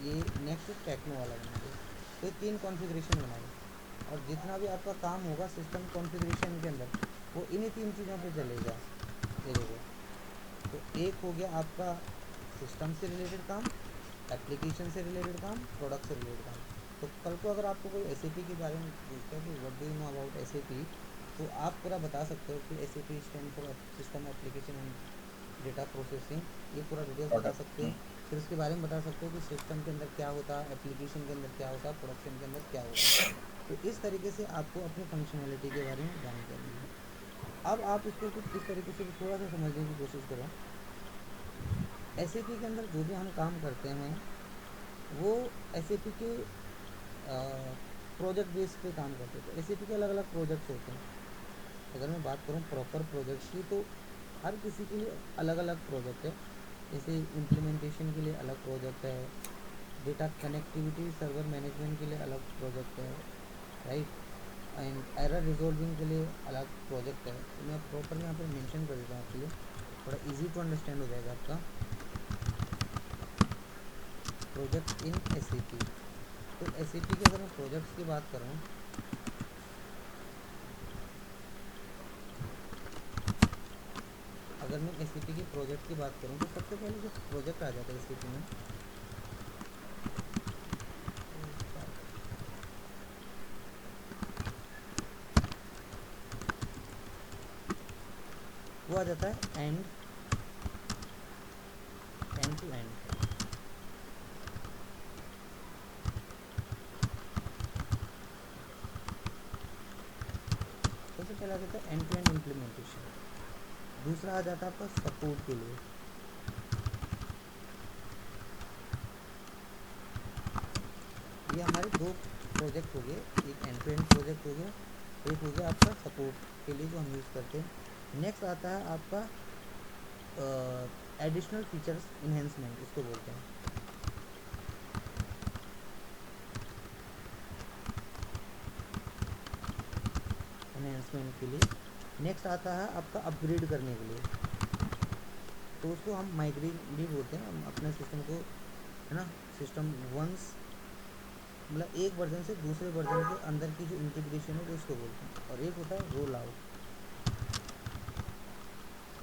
ये नेक्स्ट टेक्नो वाला बना दिया। तो ये तीन कॉन्फ़िगरेशन बनाई और जितना भी आपका काम होगा सिस्टम कॉन्फ़िगरेशन के अंदर वो इन्हीं तीन चीज़ों पे चलेगा। ये देखो, तो एक हो गया आपका सिस्टम से रिलेटेड काम, एप्लीकेशन से रिलेटेड काम, प्रोडक्ट से रिलेटेड काम। तो कल को अगर आपको कोई SAP के बारे में पूछता है कि what do you know about SAP, तो आप पूरा बता सकते हो कि SAP stand for system application and data processing, ये पूरा डिटेल्स बता सकते हो। फिर उसके बारे में बता सकते हो कि सिस्टम के अंदर क्या होता है, एप्लीकेशन के अंदर क्या होता है, प्रोडक्शन के अंदर क्या होता है। तो इस तरीके से आपको अपनी फंक्शनैलिटी के बारे में जानकारी है। अब आप इसको कुछ इस तरीके से थोड़ा सा समझने की कोशिश करो। SAP के अंदर जो भी हम काम करते हैं वो SAP के प्रोजेक्ट बेस पे काम करते थे। SAP के अलग अलग प्रोजेक्ट्स होते हैं। अगर मैं बात करूँ प्रॉपर प्रोजेक्ट्स की तो हर किसी के लिए अलग अलग प्रोजेक्ट है। जैसे इम्प्लीमेंटेशन के लिए अलग प्रोजेक्ट है, डेटा कनेक्टिविटी सर्वर मैनेजमेंट के लिए अलग प्रोजेक्ट है, राइट, एंड एरर रिजॉल्विंग के लिए अलग प्रोजेक्ट है। तो मैं प्रॉपर यहाँ पर मेंशन कर देता हूँ आपके लिए, थोड़ा इजी टू अंडरस्टैंड हो जाएगा आपका। Project in SAP। तो SAP के अगर मैं प्रोजेक्ट्स की बात करूँ अगर मैं SAP के प्रोजेक्ट की बात करूँ तो सबसे पहले जो प्रोजेक्ट आ जाता है SAP में वो आ जाता है एंड टू एंड। सबसे पहला आ जाता है एंड टू एंड इम्प्लीमेंटेशन। दूसरा आ जाता है आपका सपोर्ट के लिए। ये हमारे दो प्रोजेक्ट हो गए, एक एंड टू एंड प्रोजेक्ट हो गया, एक हो गया आपका सपोर्ट के लिए जो हम यूज़ करते हैं। नेक्स्ट आता है आपका एडिशनल फीचर्स इन्हेंसमेंट, इसको बोलते हैं। इन्हेंसमेंट के लिए नेक्स्ट आता है आपका अपग्रेड करने के लिए, तो उसको हम माइग्रेट भी बोलते हैं। हम अपने सिस्टम को, है ना, सिस्टम वंस मतलब एक वर्जन से दूसरे वर्जन के अंदर की जो इंटीग्रेशन है वो इसको बोलते हैं। और एक होता है रोल आउट।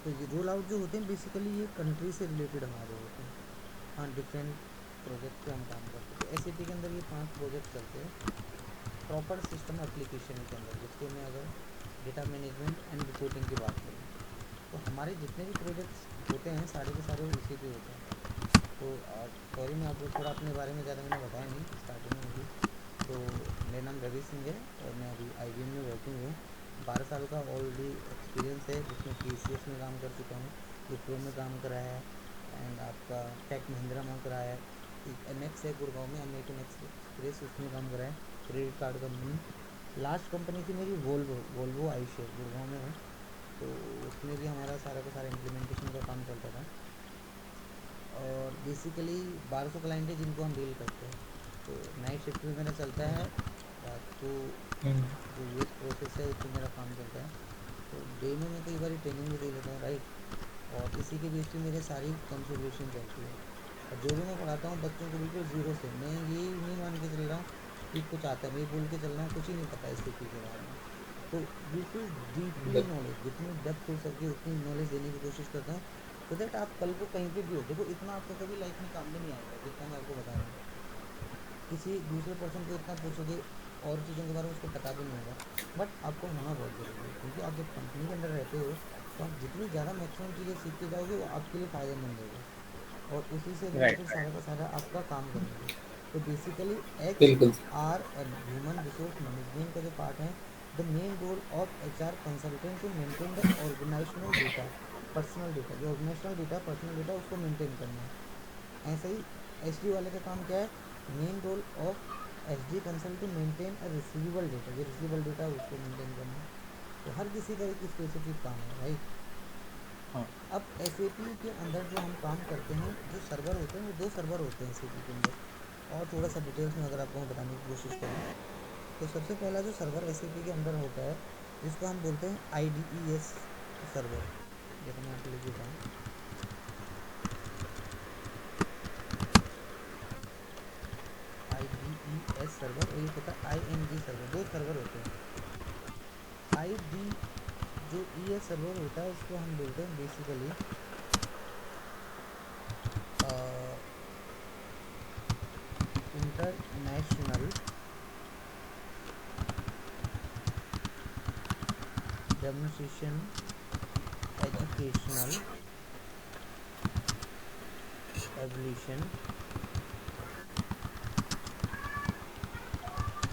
तो ये रोल आउट जो होते हैं बेसिकली ये कंट्री से रिलेटेड हमारे होते हैं। हाँ, डिफरेंट प्रोजेक्ट पे हम काम करते हैं। तो एसएपी के अंदर ये 5 प्रोजेक्ट चलते हैं प्रॉपर सिस्टम एप्लीकेशन के अंदर, जिसको मैं अगर डेटा मैनेजमेंट एंड रिपोर्टिंग की बात करूँ तो हमारे जितने भी प्रोजेक्ट्स होते हैं सारे के सारे इसी पे होते हैं। तो सॉरी मैं आपको थोड़ा अपने बारे में ज़्यादा मैंने बताया नहीं स्टार्टिंग में भी। तो मेरा नाम रवि सिंह है और मैं अभी IBM में वर्किंग हूँ। 12 साल का ऑलरेडी एक्सपीरियंस है, जिसमें TCS में काम कर चुका हूँ, विप्रो में काम करा है, एंड आपका टेक महिंद्रा में करा है, एक MX है गुड़गांव में, अमेरिकन एक्सप्रेस, उसमें काम करा है, credit card company. Last company थी मेरी वोल्वो आई शेयर, गुड़गांव में है। तो उसमें भी हमारा सारा का सारा इम्प्लीमेंटेशन का काम चलता था। और बेसिकली 1200 क्लाइंट है जिनको हम डील करते हैं। तो नाइट शिफ्ट भी मेरा चलता है, रात को जो यूएस प्रोसेस है उसमें मेरा काम चलता है। तो डे में मैं कई बार ट्रेनिंग भी दे देता हूँ, राइट। और इसी के बेस पे मेरे सारी कॉन्फ़िगरेशन चलती है। और जो भी मैं पढ़ाता हूँ बच्चों को बिल्कुल ज़ीरो से, मैं ये नहीं मान के चल रहा हूँ कि कुछ आता है, मैं बोल के चल रहा हूँ कुछ ही नहीं पता इस स्थिति के बारे में। तो बिल्कुल डीपली नॉलेज, जितनी डेप्थ हो सके उतनी नॉलेज देने की कोशिश करता हूँ, तो दैट आप कल को कहीं पे भी हो। देखो इतना आपको कभी लाइफ में काम भी नहीं आएगा जितना मैं आपको बता रहा हूँ। किसी दूसरे पर्सन को इतना पूछोगे और चीज़ों के बारे में उसको पता भी नहीं होगा, बट आपको होना बहुत ज़रूरी है। क्योंकि आप जब कंपनी के अंदर रहते हो तो आप जितनी ज़्यादा मैक्सिमम चीज़ें सीखते जाओगे वो आपके लिए फ़ायदेमंद होगा, और उसी से
राइट
रिलेटेड सारा का सारा आपका काम करेंगे। तो बेसिकली
बिल्कुल।
HR और ह्यूमन रिसोर्स मैनेजमेंट का जो पार्ट है, the main role of HR consultant to maintain the organisational data, personal data, जो ऑर्गेनाइजेशनल डेटा पर्सनल डेटा उसको मेंटेन करना है। ऐसे ही SD वाले का काम क्या है, main role of SD consult to maintain a receivable data, जो रिसीवेबल डेटा उसको मेंटेन करना है। तो हर किसी का एक स्पेसिफिक काम है, राइट।
हाँ
अब SAP के अंदर जो हम काम करते हैं, जो सर्वर होते हैं वो 2 सर्वर होते हैं SAP के अंदर। और थोड़ा सा डिटेल्स में अगर आपको मैं बताने की कोशिश करूँ तो सबसे पहला जो सर्वर SAP के अंदर होता है जिसको हम बोलते हैं IDES सर्वर। जैसे मैं यहाँ पे लिख देता हूँ, IDES सर्वर, और एक होता है ING सर्वर। 2 सर्वर होते हैं। ID जो ES सर्वर होता है इसको हम बोलते हैं basically international demonstration educational evolution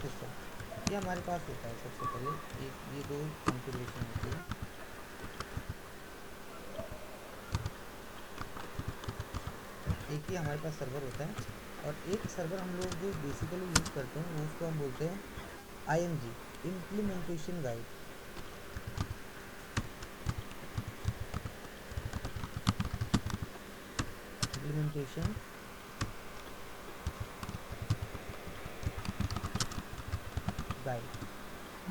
system. ये हमारे पास होता है सबसे पहले, एक ये 2 कॉन्फ़िगरेशन होती है। एक ही हमारे पास सर्वर होता है, और एक सर्वर हम लोग जो बेसिकली यूज़ करते हैं वो उसको हम बोलते हैं IMG, implementation guide. Implementation guide,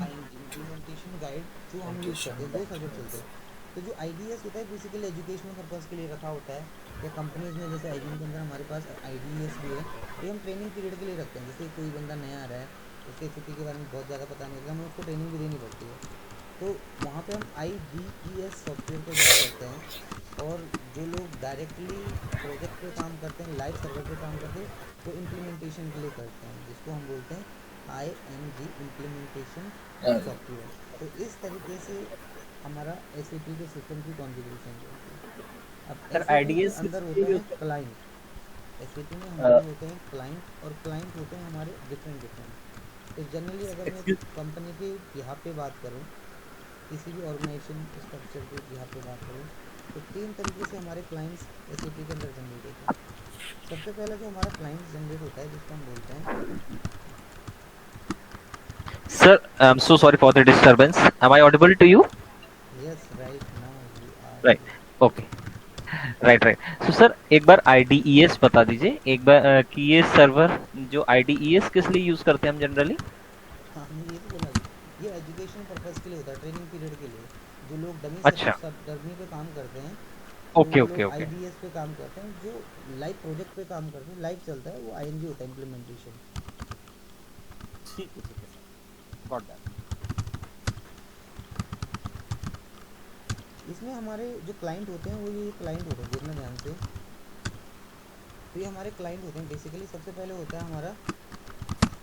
IMG implementation guide जो हम यूज़ करते हैं। 2 सर्वर चलते हैं। तो जो IDES होता है बेसिकली एजुकेशनल पर्पज़ के लिए रखा होता है, या कंपनीज़ में जैसे IBM के अंदर हमारे पास IDES भी है, तो ये हम ट्रेनिंग पीरियड के लिए रखते हैं। जैसे कोई बंदा नया आ रहा है, उसके SAP के बारे में बहुत ज़्यादा पता नहीं होता, हमें उसको ट्रेनिंग भी देनी पड़ती है। तो वहाँ पे हम IDES सॉफ्टवेयर को यूज़ करते हैं। और जो लोग डायरेक्टली प्रोजेक्ट पे काम करते हैं, लाइव सर्वर पे काम करते हैं, वो इम्प्लीमेंटेशन के लिए करते हैं, जिसको हम बोलते हैं IMG इम्प्लीमेंटेशन सॉफ्टवेयर। तो इस तरीके से हमारा SAP के सिस्टम की कॉन्फ़िगरेशन चलती है। अब
सर
SAP के
आईडीएस किस
अंदर होते
लिए यूज
हैं
करते
क्लाइंट, SAP में
हैं?
हमारे होते हैं क्लाइंट, और क्लाइंट होते हैं हमारे डिफरेंट डिफरेंट। तो जनरली अगर मैं
एक्सक्यूज
कंपनी के यहाँ पे बात करूँ किसी भी ऑर्गेनाइजेशन स्ट्रक्चर की यहाँ पे बात करें तो 3 तरीके से हमारे क्लाइंट्स एसएपी के अंदर जनरेट होते हैं। सबसे पहला जो हमारा क्लाइंट जनरेट होता है जिसको हम बोलते हैं,
Sir, I'm so sorry for the disturbance. Am I audible to you?
Yes right now you are
Right.
Audible.
Okay. Right right. So sir एक बार आईडीईएस बता दीजिए एक बार कि ये सर्वर जो आईडीईएस किस लिए यूज करते हैं हम जनरली।
हाँ हमने ये तो बोला अभी, ये एजुकेशन पर्पज़ के लिए होता है, ट्रेनिंग पीरियड के लिए। जो लोग डमी से
अच्छा।
सब डमी पे काम करते हैं, तो
ओके
वो
ओके
लोग
ओके।
आईडीएस पे काम करते हैं। जो लाइव प्रोजेक्ट पे काम करते हैं, लाइव चलता है, वो आईएनजी होता है, इम्प्लीमेंटेशन।
ठीक है सर, गॉट दैट।
इसमें हमारे जो क्लाइंट होते हैं वो ये क्लाइंट होते हैं, देखना ध्यान से। तो ये हमारे क्लाइंट होते हैं बेसिकली। सबसे पहले होता है हमारा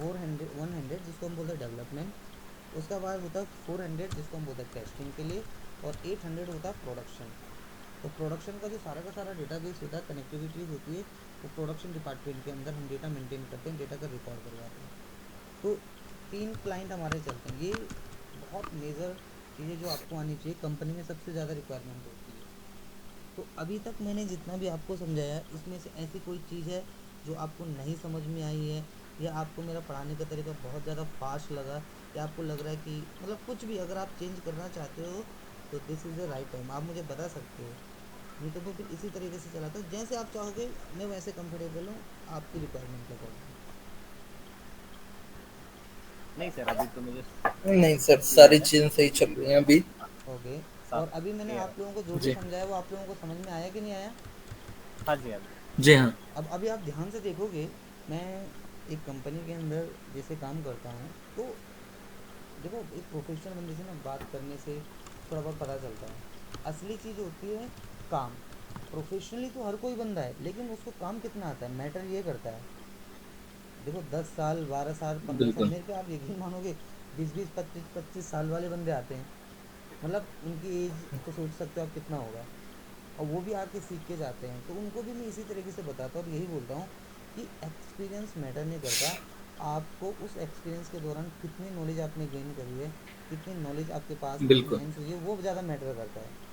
100 जिसको हम बोलते हैं डेवलपमेंट। उसका बाद होता है 400 जिसको हम बोलते हैं टेस्टिंग के लिए। और 800 होता है प्रोडक्शन। तो प्रोडक्शन का जो सारा डेटाबेस होता है, कनेक्टिविटी होती है, वो प्रोडक्शन डिपार्टमेंट के अंदर हम डेटा मेंटेन करते हैं, डेटा का रिकॉर्ड करवाते हैं। तो 3 क्लाइंट हमारे चलते हैं। ये बहुत मेजर चीज़ें जो आपको आनी चाहिए, कंपनी में सबसे ज़्यादा रिक्वायरमेंट होती है। तो अभी तक मैंने जितना भी आपको समझाया है, इसमें से ऐसी कोई चीज़ है जो आपको नहीं समझ में आई है, या आपको मेरा पढ़ाने का तरीका बहुत ज़्यादा फास्ट लगा, या आपको लग रहा है कि मतलब कुछ भी अगर आप चेंज करना चाहते हो तो this is the right time, आप मुझे बता सकते हो। नहीं तो मैं फिर इसी तरीके से चलाता हूँ, जैसे आप चाहोगे मैं वैसे कंफर्टेबल हूँ आपकी रिक्वायरमेंट के अकॉर्डिंग।
नहीं सर अभी तो मुझे
नहीं सर,
क्लियर
सारी
है।
चीजें सही चल रही हैं अभी।
ओके।
सब
और अभी मैंने
क्लियर
आप लोगों को जो
है।
भी
जी।
समझाया वो आप लोगों को समझ में आया कि नहीं आया?
हाँ जी हाँ जी।
जी हाँ।
अब अभी आप ध्यान से देखोगे, मैं एक कंपनी के अंदर जैसे काम करता हूँ, तो देखो एक प्रोफेशनल बंदे से ना बात करने से थोड़ा बहुत पता चलता है। असली चीज़ होती है काम। प्रोफेशनली तो हर कोई बंदा है, लेकिन उसको काम कितना आता है मैटर ये करता है। देखो 10 साल 12 साल 15 साल,
बिल्कुल।
मेरे पे आप यकीन मानोगे 20 20 25 25 साल वाले बंदे आते हैं। मतलब उनकी एज तो सोच सकते हो आप कितना होगा, और वो भी आके सीख के जाते हैं। तो उनको भी मैं इसी तरीके से बताता हूँ और यही बोलता हूँ कि एक्सपीरियंस मैटर नहीं करता, आपको उस एक्सपीरियंस के दौरान कितनी नॉलेज आपने गेन करी है, कितनी नॉलेज आपके पास
बिल्कुल।
इन्हेंस हुई है, वो ज़्यादा मैटर करता है।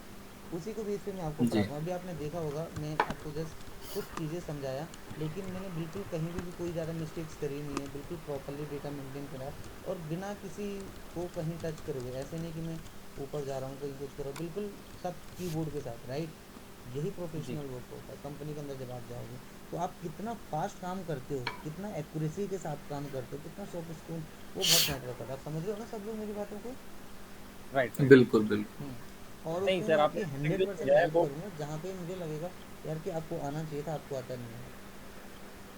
उसी को बेस पे मैं आपको
जी।
पढ़ाता हूँ। अभी आपने देखा होगा मैं आपको जस्ट कुछ चीज़ें समझाया, लेकिन मैंने बिल्कुल कहीं भी कोई ज़्यादा मिस्टेक्स करी नहीं है, बिल्कुल प्रॉपरली डेटा मेंटेन करा है, और बिना किसी को कहीं टच करे हुए। ऐसे नहीं कि मैं ऊपर जा रहा हूँ कहीं कुछ कर रहा हूँ, बिल्कुल सब कीबोर्ड के साथ, राइट। यही
जी।
प्रोफेशनल वर्क होता है। कंपनी के अंदर जब आप जाओगे तो आप कितना फास्ट काम करते हो, कितना एक्यूरेसी के साथ काम करते हो, कितना सॉफ्ट स्किल, वो बहुत मैटर करता है। आप समझ रहे हो ना सब लोग मेरी बातों को?
Right right.
बिल्कुल बिल्कुल।
और
नहीं
उसमें मैं
सर
आपकी
आपने जो
100%
समझाया
हेल्प
वो
करूँगा जहाँ पे मुझे लगेगा यार कि आपको आना चाहिए था, आपको आता नहीं है।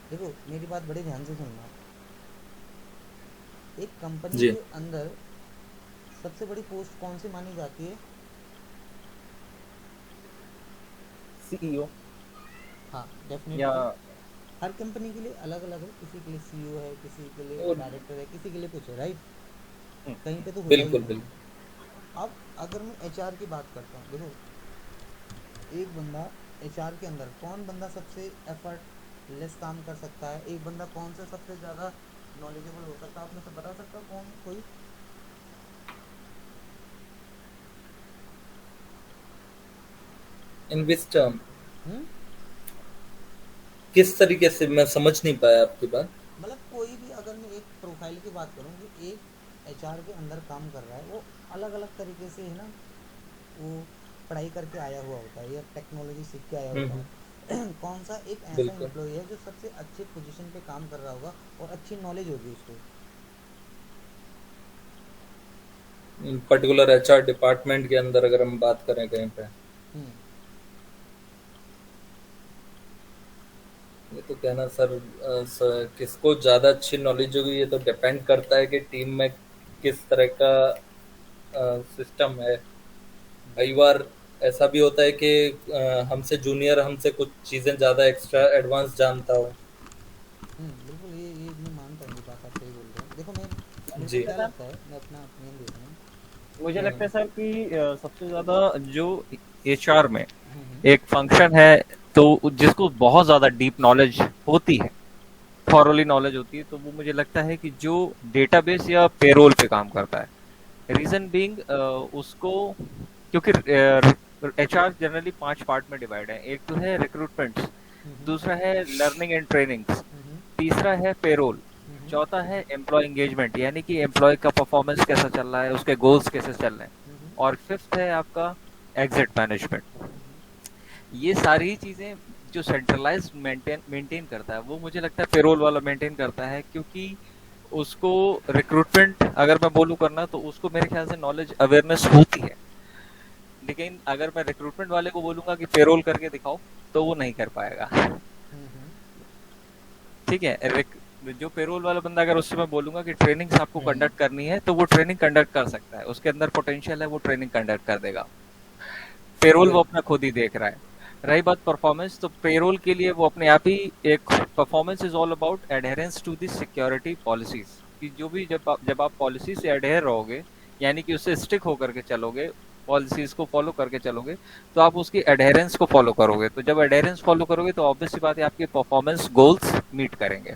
देखो मेरी बात बड़े ध्यान से सुनना। एक कंपनी
जी।
के अंदर सबसे बड़ी पोस्ट कौन सी मानी जाती है?
सीईओ
हाँ
या
डेफिनेटली। हर कंपनी के लिए अलग अलग है, किसी के लिए सीईओ है, किसी के लिए
और
डायरेक्टर है, किसी के लिए कुछ है, राइट।
हम्म,
कहीं पे तो होता ही
बिल्कुल
है।
बिल्कुल।
अब अगर मैं एचआर की बात करता हूँ, देखो एक बंदा एचआर के अंदर कौन बंदा सबसे एफर्ट लेस काम कर सकता है, एक बंदा कौन सा सबसे ज़्यादा नॉलेजेबल हो सकता है, आप में से बता सकता कौन कोई?
इन विच टर्म?
हम्म।
किस तरीके से, मैं समझ नहीं पाया आपकी बात।
मतलब कोई भी, अगर मैं एक प्रोफाइल की बात करूँ कि एक एचआर के अंदर काम कर रहा है, वो अलग अलग तरीके से है ना, वो पढ़ाई करके आया हुआ होता है या टेक्नोलॉजी सीख के आया होता
हम्म।
है। कौन सा एक ऐसा
बिल्कुल।
एम्प्लॉय है जो सबसे अच्छे पोजीशन पे काम कर रहा होगा और अच्छी नॉलेज होगी उसको?
पर्टिकुलर एचआर डिपार्टमेंट के अंदर अगर हम बात करें कहीं पे,
हम्म।
ये तो कहना सर, किसको ज्यादा अच्छी नॉलेज होगी ये तो डिपेंड करता है कि टीम में किस तरह का सिस्टम है। कई बार ऐसा भी होता है कि हमसे जूनियर हमसे कुछ चीजें ज्यादा एक्स्ट्रा एडवांस जानता हो।
बिल्कुल, ये मैं मानता हूँ, ये बात आप सही बोल रहे हैं। देखो मैं, मेरे को
जी।
क्या
सर
लगता है, मैं अपना ओपिनियन दे रहा हूँ।
मुझे लगता
हम्म।
है सर कि सबसे ज्यादा जो एचआर में
हम्म।
एक फंक्शन है तो जिसको बहुत ज्यादा डीप नॉलेज होती है, थॉरोली नॉलेज होती है, तो वो मुझे लगता है कि जो डेटाबेस या पेरोल पे काम करता है। रीजन बीइंग उसको, क्योंकि एचआर जनरली 5 पार्ट में डिवाइड है। एक तो है रिक्रूटमेंट्स,
हम्म।
दूसरा है लर्निंग एंड ट्रेनिंग्स,
हम्म।
तीसरा है पेरोल,
हम्म।
चौथा है एम्प्लॉय एंगेजमेंट यानी कि एम्प्लॉय का परफॉर्मेंस कैसा चल रहा है, उसके गोल्स कैसे चल रहे हैं,
हम्म।
और फिफ्थ है आपका एग्जिट मैनेजमेंट।
हम्म।
ये सारी चीजें जो सेंट्रलाइज्ड मेंटेन करता है, वो मुझे लगता है पेरोल वाला मेंटेन करता है, क्योंकि उसको रिक्रूटमेंट अगर मैं बोलूँ करना, तो उसको मेरे ख्याल से नॉलेज अवेयरनेस होती है। लेकिन अगर मैं रिक्रूटमेंट वाले को बोलूंगा कि पेरोल करके दिखाओ, तो वो नहीं कर पाएगा।
हम्म।
ठीक है, जो पेरोल वाला बंदा, अगर उससे मैं बोलूंगा कि ट्रेनिंग्स आपको
हम्म,
कंडक्ट करनी है, तो वो ट्रेनिंग कंडक्ट कर सकता है, उसके अंदर पोटेंशियल है, वो ट्रेनिंग कंडक्ट कर देगा। पेरोल वो
बिल्कुल।
अपना खुद ही देख रहा है। रही बात परफॉर्मेंस, तो पेरोल के लिए वो अपने आप ही एक, performance is all about adherence to the security policies, कि जो भी जब आप पॉलिसी से एडहेर रहोगे, यानी कि उससे स्टिक होकर के चलोगे, पॉलिसीज को फॉलो करके चलोगे, तो आप उसकी एडहेरेंस को फॉलो करोगे। तो जब एडहेरेंस फॉलो करोगे, तो ऑब्वियस सी बात है आपके परफॉर्मेंस गोल्स मीट करेंगे।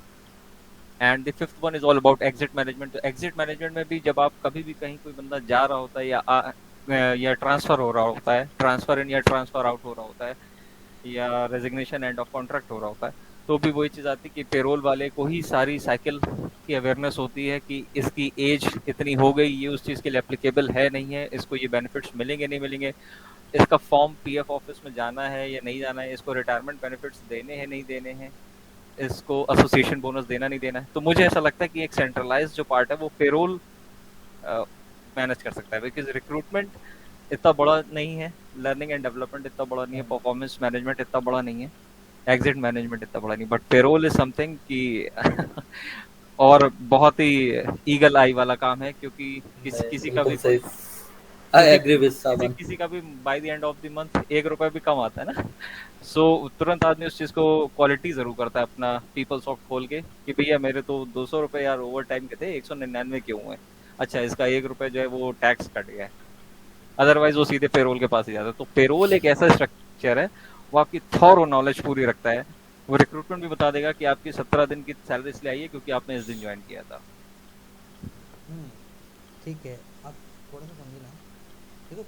And the fifth one is all about exit management. तो एग्जिट मैनेजमेंट में भी जब आप कभी भी कहीं कोई बंदा जा रहा होता है, या ट्रांसफर हो रहा होता है, ट्रांसफर इन या ट्रांसफर आउट हो रहा होता है, या रेजिग्नेशन एंड ऑफ कॉन्ट्रैक्ट हो रहा होता है, तो भी वही चीज आती है कि पेरोल वाले को ही सारी साइकिल की अवेयरनेस होती है कि इसकी एज इतनी हो गई, ये उस चीज के लिए एप्लीकेबल है नहीं है, इसको ये बेनिफिट्स मिलेंगे नहीं मिलेंगे, इसका फॉर्म पीएफ ऑफिस में जाना है या नहीं जाना है, इसको रिटायरमेंट बेनिफिट्स देने हैं नहीं देने हैं, इसको एसोसिएशन बोनस देना नहीं देना है। तो मुझे ऐसा लगता है कि एक सेंट्रलाइज जो पार्ट है वो पेरोल मैनेज कर सकता है, बिकॉज रिक्रूटमेंट इतना बड़ा नहीं है, लर्निंग एंड डेवलपमेंट इतना बड़ा नहीं है, परफॉर्मेंस मैनेजमेंट इतना बड़ा नहीं है, एग्जिट मैनेजमेंट इतना बड़ा नहीं, बट पेरोल इज समथिंग कि और बहुत ही ईगल आई वाला काम है, क्योंकि किसी
नहीं,
किसी का
बिल्कुल
भी
सही।
कोई,
आई
क्योंकि
एग्री विद
किसी
सावन।
किसी का भी by the end of the month 1 रुपए भी कम आता है ना, सो तुरंत आदमी उस चीज को क्वालिटी जरूर करता है अपना पीपल सॉफ्ट खोल के, कि भैया मेरे तो 200 रुपए यार ओवर टाइम के थे, 199 क्यों हुए, अच्छा इसका 1 रुपए जो है वो टैक्स कट गया है, अदरवाइज वो सीधे पेरोल के पास ही जाता है। तो पेरोल एक ऐसा स्ट्रक्चर है, वो आपकी थॉरो नॉलेज पूरी रखता है। वो रिक्रूटमेंट भी बता देगा कि आपकी 17 दिन की सैलरी इसलिए आई है क्योंकि आपने इस दिन ज्वाइन किया था।
हम्म। ठीक है। आप थोड़ा सा समझे ना, देखो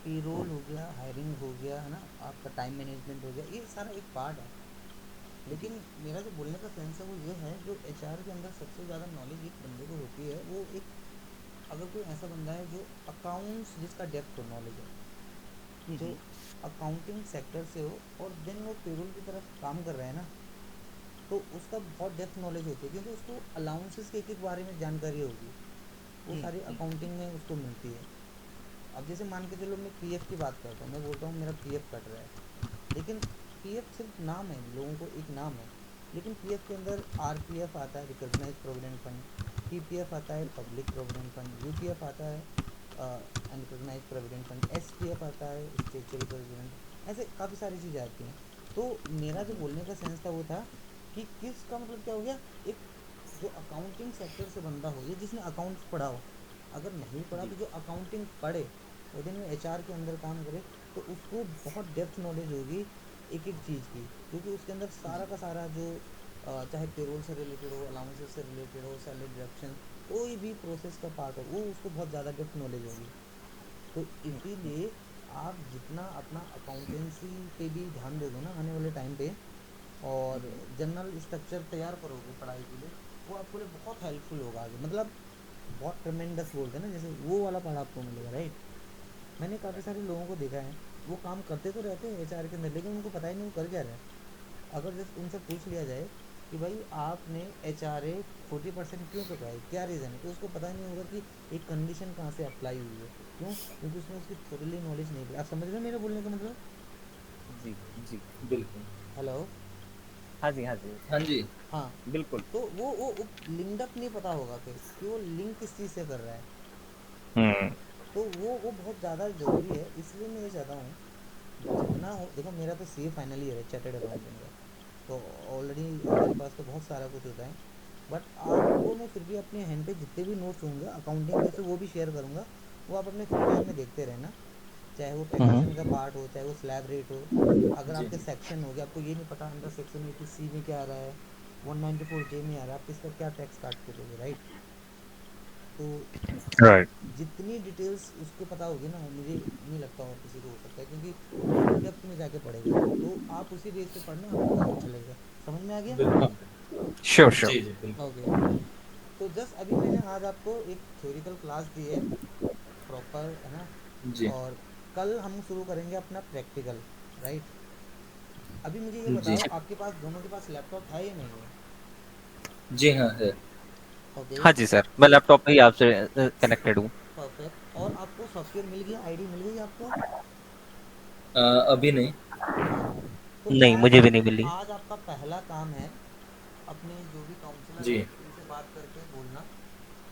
पेरोल हो गया, हायरिंग हो गया, है ना, आपका टाइम मैनेजमेंट हो गया, ये सारा एक पार्ट है।
जी।
लेकिन मेरा जो बोलने का सेंस है वो ये है, जो एचआर के अंदर सबसे ज़्यादा नॉलेज एक बंदे को होती है, वो एक, अगर कोई ऐसा बंदा है जो अकाउंट्स, जिसका डेप्थ हो नॉलेज है, जो अकाउंटिंग सेक्टर से हो, और देन वो पेरोल की तरफ काम कर रहा है ना, तो उसका बहुत डेप्थ नॉलेज होती है, क्योंकि उसको अलाउंसेस के एक बारे में जानकारी होगी, वो सारी अकाउंटिंग में उसको मिलती है। अब जैसे मान के चलो, मैं पीएफ की बात करता हूँ, मैं बोलता हूँ मेरा पीएफ कट रहा है, लेकिन पीएफ सिर्फ नाम है, लोगों को एक नाम है, लेकिन पीएफ के अंदर आरपीएफ आता है, रिकॉग्नाइज प्रोविडेंट फंड, पीपीएफ आता है, पब्लिक प्रोविडेंट फंड, यूपीएफ आता है, अनरिकॉग्नाइज प्रोविडेंट फंड, एसपीएफ आता है, स्टेचुरी प्रोविडेंट, ऐसे काफ़ी सारी चीज़ें आती हैं। तो मेरा जो बोलने का सेंस था वो था कि किसका मतलब क्या हो गया, एक जो अकाउंटिंग सेक्टर से बंदा हो, या जिसने अकाउंट्स पढ़ा हो, अगर नहीं पढ़ा तो जो अकाउंटिंग पढ़े, वो दिन में एचआर के अंदर काम करे, तो उसको बहुत डेप्थ नॉलेज होगी एक एक चीज़ की, क्योंकि उसके अंदर सारा का सारा जो चाहे पेरोल से रिलेटेड हो, अलाउंसेस से रिलेटेड हो, सैलरी डिडक्शन, कोई भी प्रोसेस का पार्ट हो, वो उसको बहुत ज़्यादा डेप्थ नॉलेज होगी। तो इसीलिए आप जितना अपना अकाउंटेंसी पे भी ध्यान दोगे ना आने वाले टाइम पे, और जनरल स्ट्रक्चर तैयार करोगे पढ़ाई के लिए, वो आपके लिए बहुत हेल्पफुल होगा आगे, मतलब बहुत ट्रमेंडस बोलते हैं ना, जैसे वो वाला पढ़ा आपको मिलेगा, राइट। मैंने काफ़ी सारे लोगों को देखा है, वो काम करते तो रहते हैं एचआर के अंदर, लेकिन उनको पता ही नहीं वो कर क्या रहे हैं। अगर जैसे उनसे पूछ लिया जाए कि भाई आपने एच आर ए 40% क्यों कटवाई, क्या रीज़न है, तो उसको पता नहीं होगा कि एक कंडीशन कहाँ से अप्लाई हुई है, क्यों, क्योंकि उसने उसकी थोड़ी नॉलेज नहीं ली। आप समझ रहे हो मेरे बोलने का मतलब?
जी। जी।
बिल्कुल।
हेलो।
हाँ जी, हाँ जी।
हाँ जी।
हाँ।
बिल्कुल।
तो वो लिंक्ड अप नहीं पता होगा फिर कि वो लिंक किस चीज़ से कर रहा है।
हम्म।
तो वो बहुत ज़्यादा ज़रूरी है, इसलिए मैं ये चाहता हूँ जितना हो, देखो मेरा तो सी ए फाइनल ईयर है चार्टेड अकाउंटेंट का, तो ऑलरेडी हमारे पास तो बहुत सारा कुछ होता है, बट आपको मैं फिर भी अपने हैंड पे जितने भी नोट्स होंगे अकाउंटिंग के, से वो भी शेयर करूँगा, वो आप अपने फ्री टाइम में देखते रहना, चाहे वो टैक्सेशन का पार्ट हो, चाहे वो स्लैब रेट हो, अगर
जी।
आपके सेक्शन हो गया, आपको ये नहीं पता अंडर सेक्शन 80C में क्या आ रहा है, 194J में आ रहा है, आप किस पर क्या टैक्स काट के दोगे, राइट। तो
राइट।
जितनी डिटेल्स उसको पता होगी ना, मुझे नहीं लगता और किसी को हो सकता है, क्योंकि वो इन डेप्थ में जाके पढ़ेगा। तो आप उसी बेस पे पढ़ना, आपको बहुत अच्छा लगेगा। समझ में आ गया?
बिल्कुल।
Sure sure.
जी जी बिल्कुल।
ओके। तो जस्ट अभी मैंने आज आपको एक थ्योरिकल क्लास दी है प्रॉपर, है ना?
जी
और कल हम शुरू करेंगे अपना प्रैक्टिकल, राइट? अभी मुझे ये
जी
बताओ, आपके पास दोनों के पास लैपटॉप है या नहीं है?
जी हाँ है।
ओके।
हाँ जी सर, मैं लैपटॉप पे ही आपसे कनेक्टेड हूँ।
परफेक्ट। और आपको सॉफ्टवेयर मिल गया, आईडी मिल गई आपको?
अभी नहीं।
तो
नहीं,
आज
मुझे भी नहीं मिली।
आज आपका पहला काम है, अपने जो भी काउंसलर
जी
है उनसे बात करके बोलना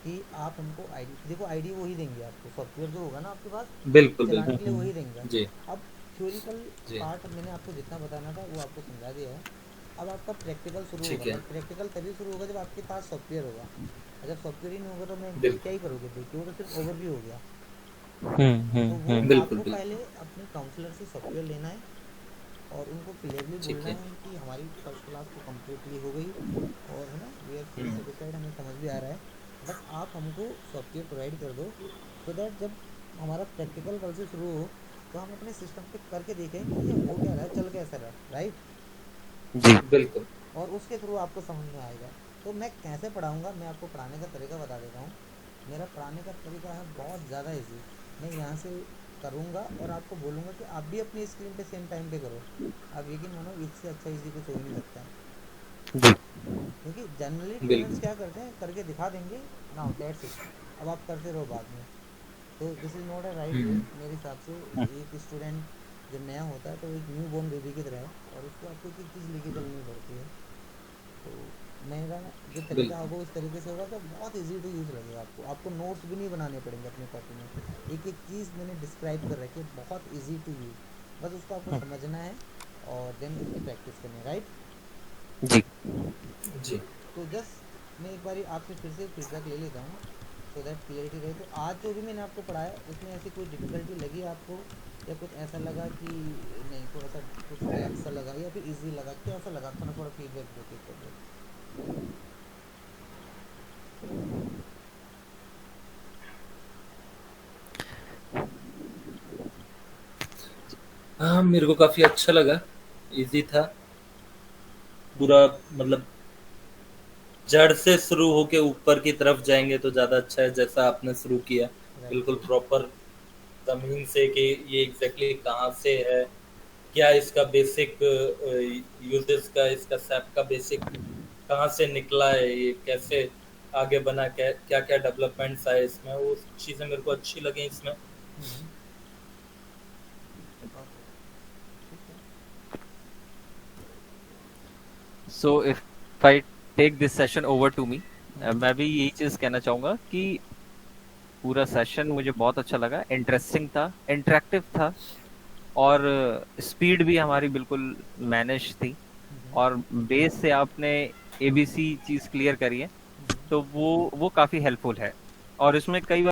कि आप हमको आईडी, देखो आईडी वही देंगे आपको, सॉफ्टवेयर जो होगा ना आपके पास
बिल्कुल
चलाने
बिल्कुल।
के लिए वही देंगे।
जी
अब थ्योरिकल
जी
पार्ट मैंने आपको जितना बताना था वो आपको समझा दिया है। अब आपका प्रैक्टिकल शुरू होगा,
ठीक है।
पर प्रैक्टिकल तभी शुरू होगा जब आपके पास सॉफ्टवेयर होगा। अगर सॉफ्टवेयर ही नहीं होगा तो मैं क्या
बिल्कुल
ही करोगे देख के, वो तो सिर्फ ओवरव्यू हो गया। तो वो
हम्म।
बिल्कुल
आपको
बिल्कुल।
पहले अपने काउंसलर से सॉफ्टवेयर लेना है और उनको क्लियरली
ठीक
बोलना
है।
है कि हमारी फर्स्ट क्लास तो कम्प्लीटली हो गई, और है ना, we are fully
hmm,
satisfied, हमें समझ भी आ रहा है, बस आप हमको सॉफ्टवेयर प्रोवाइड कर दो, सो दैट जब हमारा प्रैक्टिकल कल से शुरू हो तो हम अपने सिस्टम पे करके देखें कि ये हो क्या रहा है, चल कैसा रहा है, राइट?
जी।
बिल्कुल।
और उसके थ्रू आपको समझ में आएगा। तो मैं कैसे पढ़ाऊँगा, मैं आपको पढ़ाने का तरीका बता देता हूँ। मेरा पढ़ाने का तरीका है बहुत ज़्यादा ईजी। मैं यहाँ से करूँगा और आपको बोलूँगा कि आप भी अपनी स्क्रीन पे सेम टाइम पे करो। आप यकीन मानो, इससे अच्छा ईजी कुछ हो ही नहीं सकता है।
जी।
क्योंकि जनरली ट्रेनर्स
बिल्कुल।
क्या करते हैं, करके दिखा देंगे, नाउ दैट्स इट, अब आप करते रहो बाद में। तो this is not a right way
hmm,
मेरे हिसाब से।
हम्म,
एक स्टूडेंट जब नया होता है तो एक न्यू बॉर्न बेबी की तरह है, और उसको आपको एक एक चीज़ लेके चलनी पड़ती है। तो मेरा जो तरीका
बिल्कुल।
होगा उस तरीके से होगा तो बहुत इजी टू यूज़ लगेगा आपको। आपको नोट्स भी नहीं बनाने पड़ेंगे अपने कॉपी में, एक एक चीज़ मैंने डिस्क्राइब कर रखी है, बहुत इजी टू यूज़। बस उसको आपको समझना है और देन उसकी प्रैक्टिस करनी है, राइट?
जी।
जी
तो जस्ट मैं एक बार आपसे फिर से फीडबैक ले लेता हूँ, सो दैट क्लियरिटी रहे। तो आज जो भी मैंने आपको पढ़ाया उसमें ऐसी कोई डिफ़िकल्टी लगी आपको, या कुछ ऐसा लगा कि नहीं, थोड़ा सा कुछ टफ सा लगा, या फिर इजी लगा, कैसा लगा? थोड़ा थोड़ा फीडबैक दो के ऊपर।
हाँ, मेरे को काफी अच्छा लगा। इजी था पूरा, मतलब जड़ से शुरू होके ऊपर की तरफ जाएंगे तो ज्यादा अच्छा है, जैसा आपने शुरू किया।
राइट
बिल्कुल
राइट।
प्रॉपर जमीन से कि ये एग्जैक्टली कहाँ से है, क्या इसका बेसिक यूजेस का, इसका सैप का बेसिक कहाँ से निकला है, ये कैसे आगे बना, क्या क्या डेवलपमेंट्स आए इसमें, वो चीज़ें मेरे को अच्छी लगी इसमें।
हम्म। परफेक्ट। ठीक है।
So if I take this session over to me,
hmm.
मैं भी यही चीज कहना चाहूंगा कि पूरा सेशन मुझे बहुत अच्छा लगा, इंटरेस्टिंग था, इंटरेक्टिव था, और स्पीड भी हमारी बिल्कुल मैनेज थी।
हम्म।
और बेस से आपने एबीसी चीज क्लियर करी है,
हम्म।
तो वो काफी हेल्पफुल है। और इसमें कई